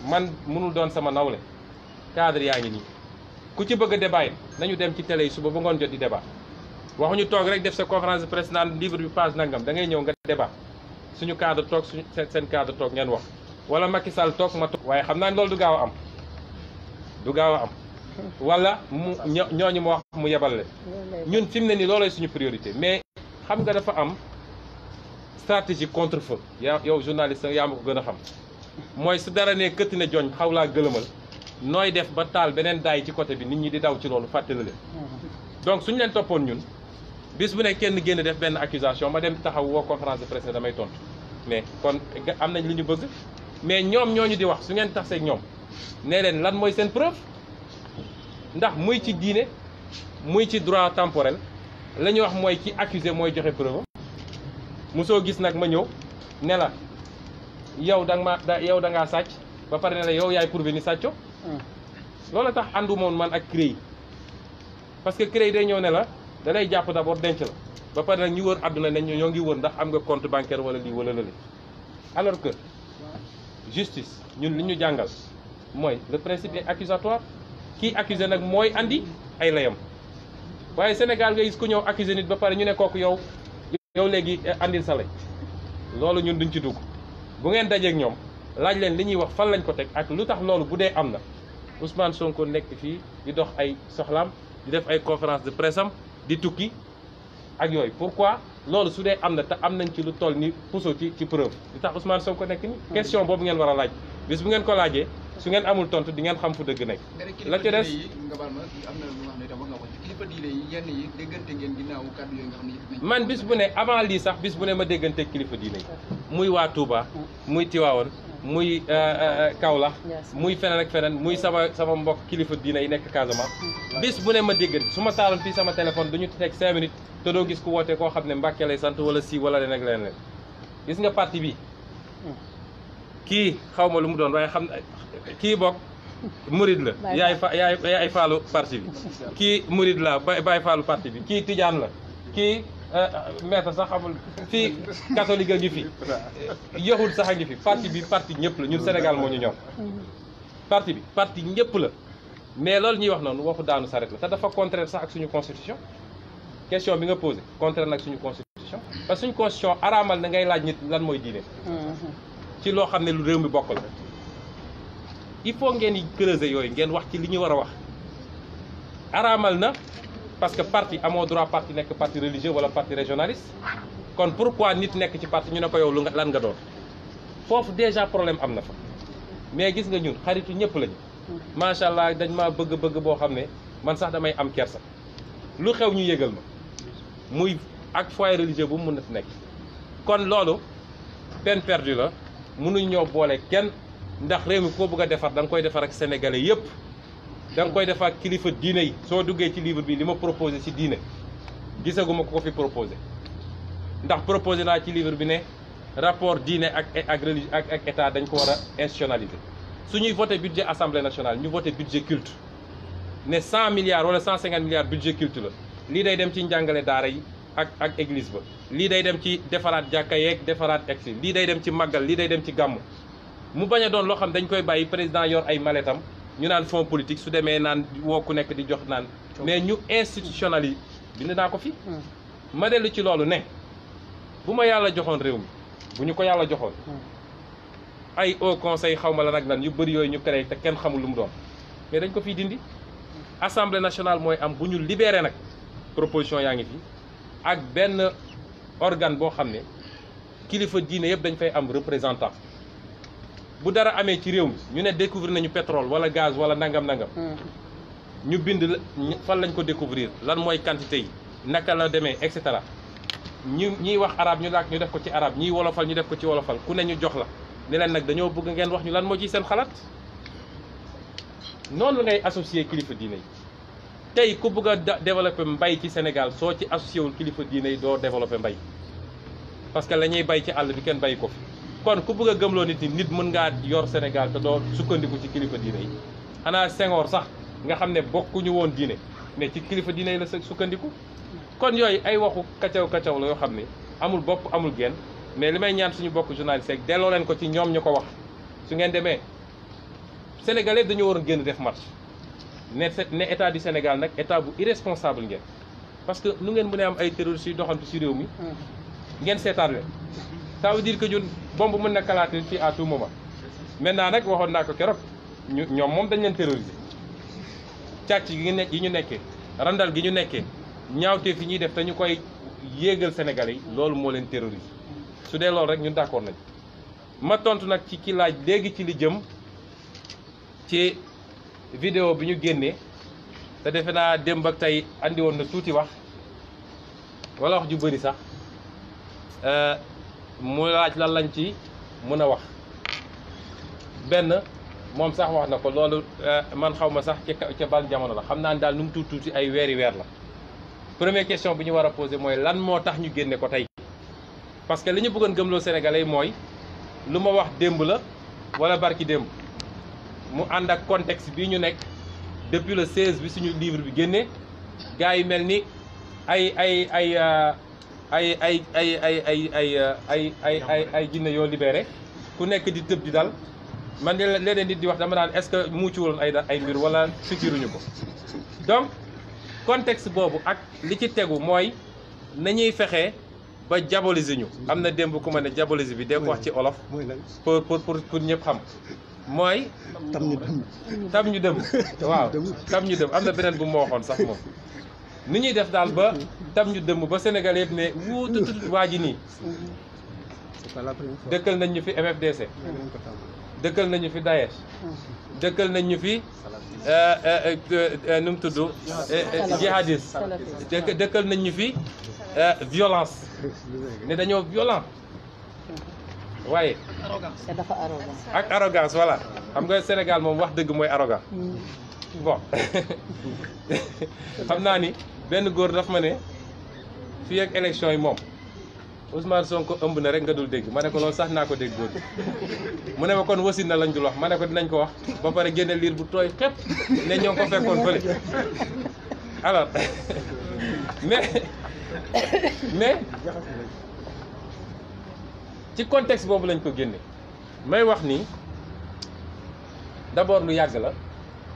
man mënul doon sama nawle cadre yaa ngi nii ku ci bëgg a débat yi nañu dem ci télé yi suba ba ngoon jot di débat waxuñu toog rek def sa conférence de presse naan livre bi page nangam da ngay ñëw nga débat suñu cadre toog suñu seen cadre toog ngeen wax wala Macky Sall toog ma toog waaye xam naa ne loolu du gaaw a am du gaaw a am wala mu ñooñu ma wax mu yebal leen ñun fi mu ne nii loolooy suñu priorité mais xam nga dafa am stratégie contre feu yow journaliste yaa ma ko gën a xam mooy su dara ne këtt ne joñ xaw laa gëlëmal nooy def ba taal beneen daay ci côté bi nit ñi di daw ci loolu fàttali leen donc suñu leen toppoon ñun bis bu ne kenn génn def benn accusation ma dem taxaw woo conférence de presse ne damay tontu mais kon am nañ li ñu bëgg mais ñoom ñooñu di wax su ngeen taxee ak ñoom nee leen lan mooy seen preuve ndax muy ci diine muy ci droit temporel la ñuy wax mooy ki accusé mooy joxe preuve mosoo gis nag ma ñëw ne la yow da ngaa sàcc ba pare ne la yow yaay prouvé ni sàcco loolu tax àndu moom man ak CREI parce que CREI day ñëw ne la da lay jàpp d'abord denc la ba pare nag ñu wër àdduna ne ñoo ngi wër ndax am nga compte bancaire wala lii wala lële alors que justice ñun li ñu jàngal mooy le principe est accusatoire kii accusé nag mooy andi ay layam waaye Sénégal nga gis ku ñëw accusé nit ba pare ñu ne kooku yow léegi andil sa lay loolu ñun duñ ci dugg bu ngeen dajeek ñoom laaj leen li ñuy wax fan lañ ko teg ak lu tax loolu bu dee am na Ousmane Sonko nekk fii di dox ay soxlaam di def ay conférence de presse am di tukki ak yooyu pourquoi loolu su dee am na te am nañ ci lu toll ni puso ci preuve li tax Ousmane Sonko nekk ni question boobu ngeen war a laaj bis bu ngeen ko laajee su ngeen amul tontu di ngeen xam fu dëgg nekk la ca des nga baal ma am na lu nga xam ne tam wax nga ko ci kilifa diine yi yenn yi déggante ngeen ginnaaw kàddu yooyu nga xam ne man bis bu ne avant lii sax bis bu ne ma déggante kilifa diine yi muy waa Touba muy Tivaouane muy Kaolack muy feneen ak feneen muy sama mbokk kilifa diine yi nekk Casamance bis bu ne ma déggante su ma taaloon fii sama téléphone du ñu teg 5 minutes te doo gis ku woote koo xam ne Mbàkke lay sant wala si wala leen ak leen gis nga parti bi kii xaw ma lu mu doon waaye xam kii bokk murid la yaay faalu parti bi kii murid la bàyyi faalu parti bi kii tijaan la kii maître sax xamul fii catholique a ngi fi yahud sax a ngi fi parti bi parti ñëpp la ñun Sénégal moo ñu ñor parti bi parti ñëpp la mais loolu ñuy wax noonu waxu daanu saret la te dafa contraire sax ak suñu constitution question bi nga posé contraire nag suñu constitution parce que suñu constitution araamal na ngay laaj nit lan mooy diine ci loo xam ne lu réew mi bokk la il faut ngeen yi creuser yooyu ngeen wax ci li ñu war a wax araamal na parce que parti amoo droit parti nekk parti religieux wala parti régionaliste kon pourquoi nit nekk ci parti ñu ne ko yow lu lan nga doon foofu déjà problème am na fa mais gis nga ñun xaritu ñëpp lañu macha allah dañ maa bëgg boo xam ne man sax damay am kersa lu xew ñu yëgal ma muy ak foyer religieux bu mu mën a nekk kon loolu peine perdue la mënuñ ñoo boole kenn ndax réew mi koo bëgg a defar da nga koy defar ak sénégalais yëpp da nga koy defar ak kilifa diine yi soo duggee ci livre bi li ma proposé ci diine gisaguma ko fi proposé ndax proposé naa ci livre bi ne rapport diine ak état dañ ko war a institutionnaliser suñuy voté budget assemblée nationale ñu voté budget culte ne 100 milliards wala 150 milliards budget culte la lii day dem ci njàngale daara yi ak église ba lii day dem ci defaraat jàkka yeeg defaraat egsi lii day dem ci màggal lii day dem ci gàmmu mu bañ a doon loo xam dañ koy bàyyi président yor ay maletam ñu naan fonds politique su demee naan woo ku nekk di jox naan mais ñu institutionnalisé bind naa ko fi ma dellu ci loolu ne bu ma yàlla joxoon réew mi bu ñu ko yàlla joxoon ay haut conseil xaw ma la nag lan yu bëri yooyu ñu créé te kenn xamul lu mu doon mais dañ ko fiy dindi assemblée nationale mooy am bu ñu libéré nag proposition yaa ngi fi ak benn organe boo xam ne kilifa diine yëpp dañ fay am représentant bu dara amee ci réew mi ñu ne découvrir nañu pétrole wala gaz wala nangam-nangam ñu bind fan lañ ko découvrir lan mooy quantité yi naka la demee et cetera ñiy wax arabe ñu laak ñu def ko ci arabe ñiy wolofal ñu def ko ci wolofal ku ne ñu jox la ne leen nag dañoo bëgg ngeen wax ñu lan moo ciy seen xalaat noonu ngay associé kilifa diine yi tey ku bëgg a développer mbay ci Sénégal soo ci associé wul kilifa diine yi doo développer mbay parce que la ñuy bay ci àll bi kenn bay ko fi kon ku bëgg a gëmloo nit ñi nit mën ngaa yor Sénégal te doo sukkandiku ci kilifa diine yi xanaa Senghor sax nga xam ne bokkuñu woon diine mais ci kilifa diine yi la sukkandiku kon yooyu ay waxu kacaw la yoo xam ne amul bopp amul genn mais li may ñaan suñu bokk journaliste rek delloo leen ko ci ñoom ñu ko wax su ngeen demee sénégalais dañoo waroon génn def marche ne état du Sénégal nag état bu irresponsable ngeen parce que nu ngeen mën a am ay terroristes yu doxantu ci réew mi ngeen seetaan leen ça veut dire que ñun bombe mën na kalaate fii à tout moment maintenant nag waxoon naa ko keroog ñoom moom dañ leen terroriser càcc yi ñu nekkee randal gi ñu nekkee ñaawtee fi ñuy def te ñu koy yéegal Sénégalais yi loolu moo leen terroriser su dee loolu rek ñun d'accord nañ ma tontu nag ci ki laaj léegi ci li jëm ci vidéo bi ñu génnee te defe naa démb ak tey andi woon na tuuti wax wala wax ju bëri sax mu laaj lan lañ ci mën a wax benn moom sax wax na ko loolu man xaw ma sax ca ban jamono la xam naa ne daal nu mu tuuti ay weer la première question bi ñu war a poser mooy lan moo tax ñu génne ko tey parce que li ñu bëggoon gëmloo Sénégalais yi mooy lu ma wax démb la wala barki démb mu ànd ak contexte bii ñu nekk depuis le 16 bi suñu livre bi génnee gars yi mel ni ay jinne yoo libéré ku nekk di tëb di dal man de leneen nit di wax dama naan est-ce que muucu woon ay mbir wala fikiruñu ko donc contexte boobu ak li ci tegu mooy nañuy fexe ba diaboliser ñu am na démb ku ma ne diaboliser bi dee ko wax ci olof pour ñëpp xam mooy tam ñu dem waaw tam ñu dem am na beneen bu ma waxoon sax moom ni ñuy def daal ba tam ñu dëmm ba Sénégal yëpp ne wuututut waa ji nii dëkkal nañ ñu fi MFDC dëkkal nañ ñu fi Daesh dëkkal nañ ñu fi nu mu tudd jihadiste dëkkal nañ ñu fi violence ne dañoo violent waaye dafa arrogant ak arrogance voilà xam nga Sénégal moom wax dëgg mooy arrogant bon xam naa ni benn góor daf ma ne fii ak élection yi moom Ousmane Sonko ëmb na rek nga dul dégg ma ne ko loolu sax naa ko dégg góor mu ne ma kon wasin na lañ dul wax ma ne ko dinañ ko wax ba pare génne liir bu tooy xepp ne ñoo ko fekkoon fële alors mais ci contexte boobu lañ ko génne may wax ni d'abord lu yàgg la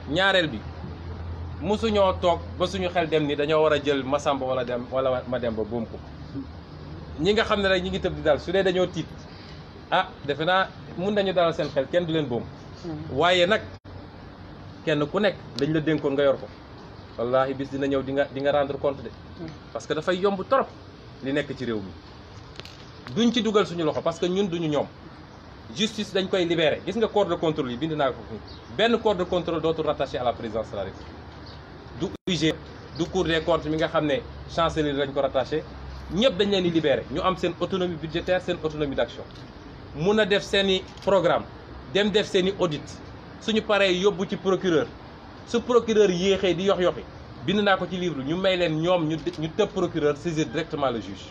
ñaareel bi mosuñoo toog ba suñu xel dem ni dañoo war a jël Masamba wala Mademba boom ko ñi nga xam ne rek ñi ngi tëb di daal su dee dañoo tiit ah defe naa mun nañu dalal seen xel kenn du leen boom waaye nag kenn ku nekk dañ la dénkoon nga yor ko wallahi bis dina ñëw di nga rendre compte de parce que dafay yomb trop li nekk ci réew mi duñ ci dugal suñu loxo parce que ñun duñu ñoom justice dañ koy libérer gis nga corps de contrôle yi bind naa ko fi benn corps de contrôle dootul rattaché à la présidence de la République du UG du cour des comptes mi nga xam ne chancellerie lañ ko rattaché ñëpp dañ leen di libérer ñu am seen autonomie budgétaire seen autonomie d'action mun a def seen i programme dem def seen i audit suñu paree yóbbu ci procureur su procureur yéexee di yoxi bind naa ko ci livre ñu may leen ñoom ñu tëb procureur saisir directement le juge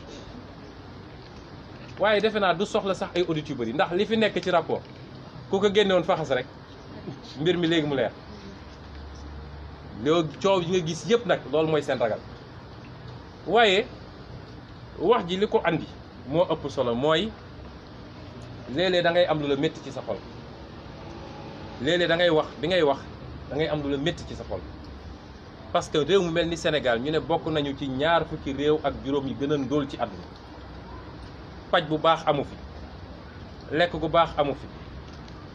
waaye defe naa du soxla sax ay audit yu bëri ndax li fi nekk ci rapport ku ko génne woon faxas rek mbir mi léegi mu leer loolu coow yi nga gis yëpp nag loolu mooy seen ragal waaye wax ji li ko andi moo ëpp solo mooy léeg-léeg da ngay am lu la métti ci sa xol léeg-léeg da ngay wax bi ngay wax da ngay am lu la métti ci sa xol parce que réew mu mel ni Sénégal ñu ne bokk nañu ci ñaar fukki réew ak juróom yi gën a ndóol ci àdduna paj bu baax amu fi lekk gu baax amu fi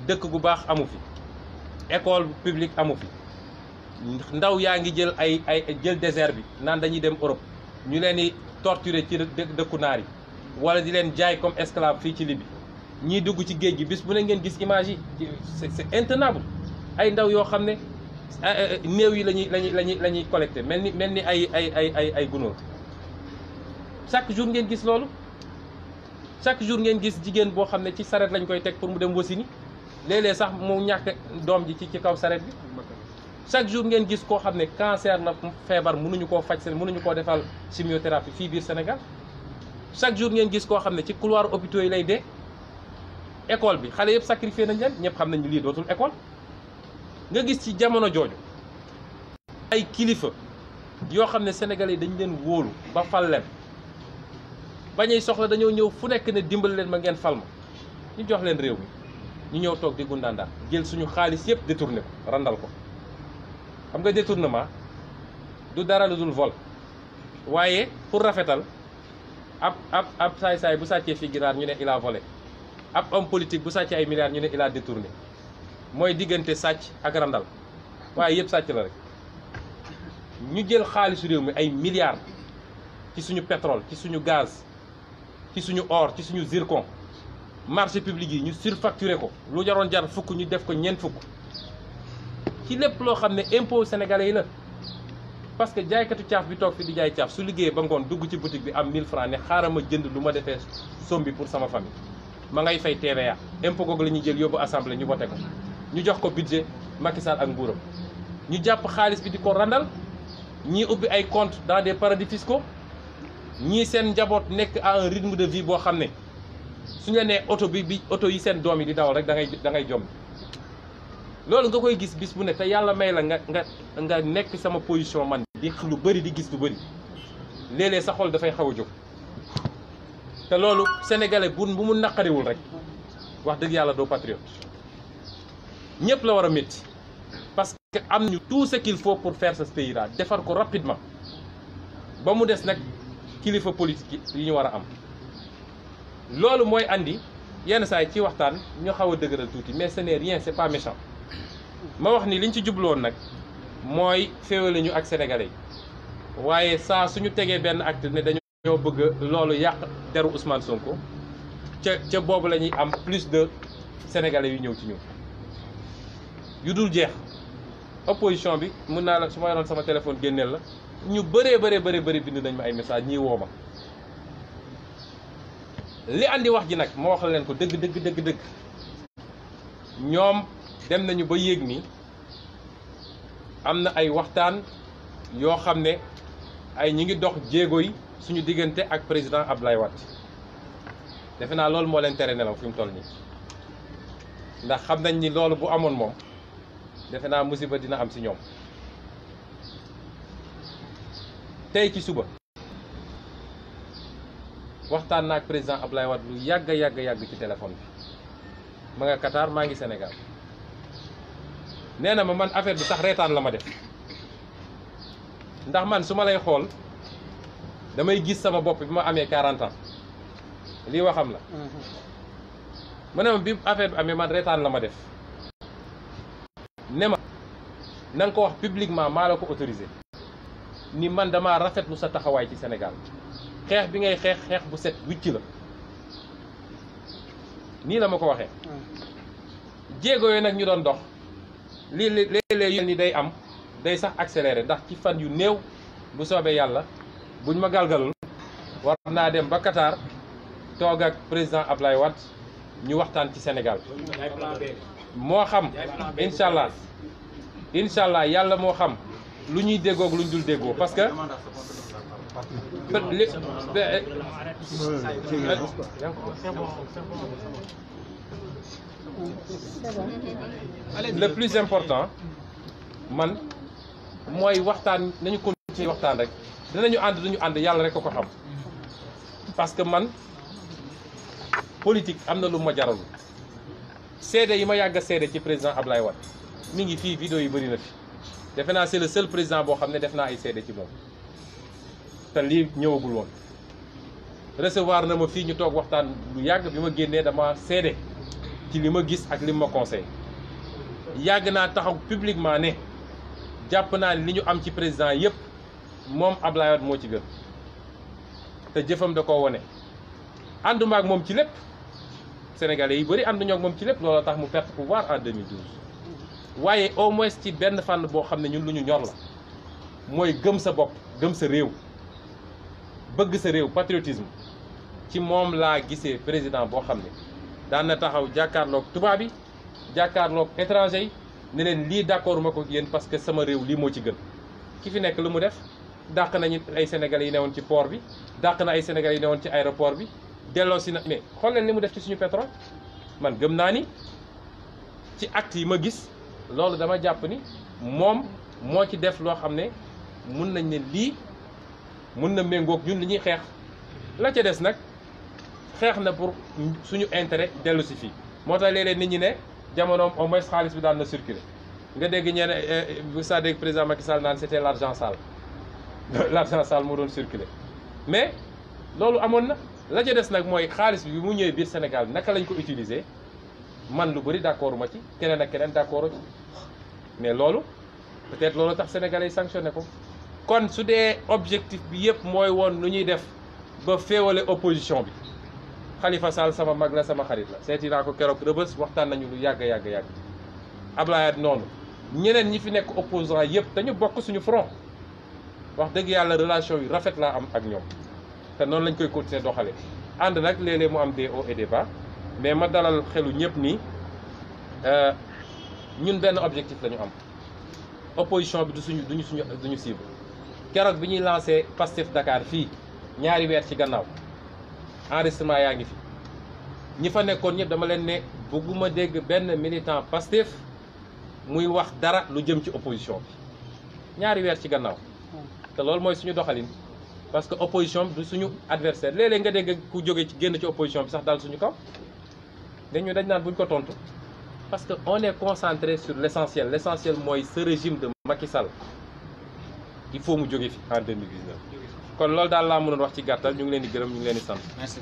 dëkk gu baax amu fi école publique amu fi ndaw yaa ngi jël jël désert bi naan dañuy dem Europe ñu leen di torturer ci dëkku naar yi wala di leen jaay comme esclave fii ci Libye ñiy dugg ci géej gi bis bu ne ngeen gis image yi c'est intenable ay ndaw yoo xam ne néew yi lañuy collecté mel ni ay gunóor chaque jour ngeen gis loolu chaque jour ngeen gis jigéen boo xam ne ci saret lañ koy teg pour mu dem wasini léeg-léeg sax mu ñàkk doom ji ci kaw saret bi chaque jour ngeen gis koo xam ne cancer la feebar mënuñu koo faj seen mënuñu koo defal chimiothérapie fii biir Sénégal chaque jour ngeen gis koo xam ne ci couloir hôpitaux yi lay dee école bi xale yëpp sacrifié nañ leen ñëpp xam nañu lii dootul école nga gis ci jamono jooju ay kilifa yoo xam ne sénégalais dañ leen wóolu ba fal leen bañuy soxla dañoo ñëw fu nekk ne dimbali leen ma ngeen fal ma ñu jox leen réew mi ñu ñëw toog di gundaandaat jël suñu xaalis yëpp détourné ko randal ko xam nga détournement du dara lu dul vol waaye pour rafetal ab saay-saay bu sàccee fii ginaar ñu ne il a volé ab homme politique bu sàccee ay milliards ñu ne il a détourné mooy diggante sàcc ak randal waaye yëpp sàcc la rek ñu jël xaalisu réew mi ay milliards ci suñu pétrole ci suñu gaz ci suñu or ci suñu zircon marché public yi ñu surfacturé ko lu jaroon jar fukk ñu def ko ñeent fukk ci lépp loo xam ne impôt sénégalais yi la parce que jaaykatu caaf bi toog fi di jaay caaf su liggéeyee ba ngoon dugg ci boutique bi am 1000 francs ne xaaral ma jënd lu ma defee sombi pour sama famille ma ngay fay TVA impôt googu la ñuy jël yóbbu assemblée ñu voté ko ñu jox ko budget Macky Sall ak nguuram ñu jàpp xaalis bi di ko randal ñii ubbi ay compte dans des paradis fiscaux ñii seen njaboot nekk à un rythme de vie boo xam ne suñu la nee oto bi oto yi seen doom yi di dawal rek da ngay jom loolu nga koy gis bis bu ne te yàlla may la nga nekk sama position man di lu bëri di gis lu bëri léeg-léeg sa xol dafay xaw a jóg te loolu sénégalais bu mu naqariwul rek wax dëgg yàlla doo patriote ñëpp la war a métti parce que am nañu tout ce qu'il faut pour faire ce pays là defar ko rapidement ba mu des nag kilifa politique yi ñu war a am loolu mooy andi yenn saa yi ci waxtaan ñu xaw a dëgëral tuuti mais ce n'est rien c'est pas méchant ma wax ni liñ ci jubloon nag mooy féewale ñu ak sénégalais yi waaye saa suñu tegee benn acte ne dañoo bëgg loolu yàq deru Ousmane Sonko ca boobu la ñuy am plus de sénégalais yu ñëw ci ñun yu dul jeex opposition bi mun naa la su ma yoroon sama téléphone génneel la ñu bëree bind nañ ma ay message ñii woo ma li andi wax ji nag ma wax leen ko dëgg ñoom dem nañu ba yéeg ni am na ay waxtaan yoo xam ne ay ñi ngi dox jéego yi suñu diggante ak président Abdoulaye Wade defe naa loolu moo leen tere nelaw fi mu toll nii ndax xam nañ ni loolu bu amoon moom defe naa musiba dina am ci ñoom tey ci suba waxtaan naa ak président Abdoulaye Wade lu yàgg ci téléphone bi ma nga Qatar maa ngi Sénégal nee na ma man affaire bi sax reetaan la ma def ndax man su ma lay xool damay gis sama bopp bi ma amee 40 ans lii waxam la mu ne ma bi affaire bi amee man reetaan la ma def ne ma na nga ko wax publiquement maa la ko autorisé ni man damaa rafetlu sa taxawaay ci Sénégal xeex bi ngay xeex bu set wicc la nii la ma ko waxee jéego yooyu nag ñu doon dox lii léeg-léeg ni day am day sax accéléré ndax ci fan yu néew bu soobee yàlla buñ ma galgalul war naa dem ba Qatar toog ak président Abdoulaye Wade ñu waxtaan ci Sénégal moo xam incha allah yàlla moo xam lu ñuy déggoog lu ñu dul déggoo parce que le plus important man mooy waxtaan nañu continuer waxtaan rek dinañu ànd duñu ànd yàlla rek ko xam parce que man politique am na lu ma jaral seede yi ma yàgg a seede ci président Abdoulaye Wade mi ngi fii vidéo yi bëri na fi defe naa c'est le seul président boo xam ne def naa ay seede ci moom te lii ñëwagul woon recevoir na ma fii ñu toog waxtaan lu yàgg bi ma génnee dama seede ci li ma gis ak li ma conseillé yàgg naa taxaw publiquement ne jàpp naa ni li ñu am ci président yépp moom Abdoulaye Wade moo ci gën te jëfam da koo wone ànduma ak moom ci lépp sénégalais yi bëri ànduñoo ak moom ci lépp loolu tax mu perte pouvoir en 2012 waaye au moins ci benn fànn boo xam ne ñun lu ñu ñor la mooy gëm sa bopp gëm sa réew bëgg sa réew patriotisme ci moom laa gisee président boo xam ne daan na taxaw jàkkaarloog tubaab yi jàkkaarloog étranger yi ne leen lii d'accord ma ko yéen parce que sama réew lii moo ci gën ki fi nekk lu mu def dàq nañu ay sénégalais yi newoon ci port bi dàq na ay sénégalais yi newoon ci aéroport bi delloo si na mais xool leen li mu def ci suñu pétrole man gëm naa ni ci acte yi ma gis loolu dama jàpp ni moom moo ci def loo xam ne mun nañ ne lii mun na méngoog ñun li ñuy xeex la ca des nag xeex na pour suñu intérêt dellu si fii moo tax léeg-léeg nit ñi ne jamonoom au moins xaalis bi daan na circuler nga dégg ñeen bu saa dégg président Macky Sall naan c'était l'argent sale l'argent sale moo doon circuler mais loolu amoon na la ca des nag mooy xaalis bi mu ñëwee biir Sénégal naka lañ ko utiliser man lu bëri d'accord ma ci keneen ak keneen d'accord ci mais loolu peut-être loolu tax sénégalais yi sanctionné ko kon su dee objectif bi yëpp mooy woon nu ñuy def ba féewale opposition bi Khalifa Sall sama mag la sama xarit la seeti naa ko keroog Rebeuss waxtaan nañu lu yàgg Ablaye noonu ñeneen ñi fi nekk opposant yëpp dañu bokk suñu front wax dëgg yàlla relation yu rafet laa am ak ñoom te noonu lañ koy continuer doxale ànd nag léeg-léeg mu am des hauts et des bas mais ma dalal xelu ñëpp nii ñun benn objectif la ñu am opposition bi duñu cible keroog bi ñuy lancé Pastef Dakar fii ñaari weer ci gannaaw enregistrement yaa ngi fi ñi fa nekkoon ñëpp dama leen ne bëgguma dégg benn militant Pastef muy wax dara lu jëm ci opposition bi ñaari weer ci gannaaw te loolu mooy suñu doxalin parce que opposition bi du suñu adversaire léeg-léeg nga dégg ku jóge ci génn ci opposition bi sax daal suñu kaw dañu dañ naan buñ ko tontu parce que on est concentré sur l'essentiel mooy ce régime de Macky Sall il faut mu jóge fi en 2019 kon loolu daal laa mënoon wax ci gàttal ñu ngi leen di gërëm ñu ngi leen di sant. Merci.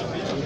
Thank you.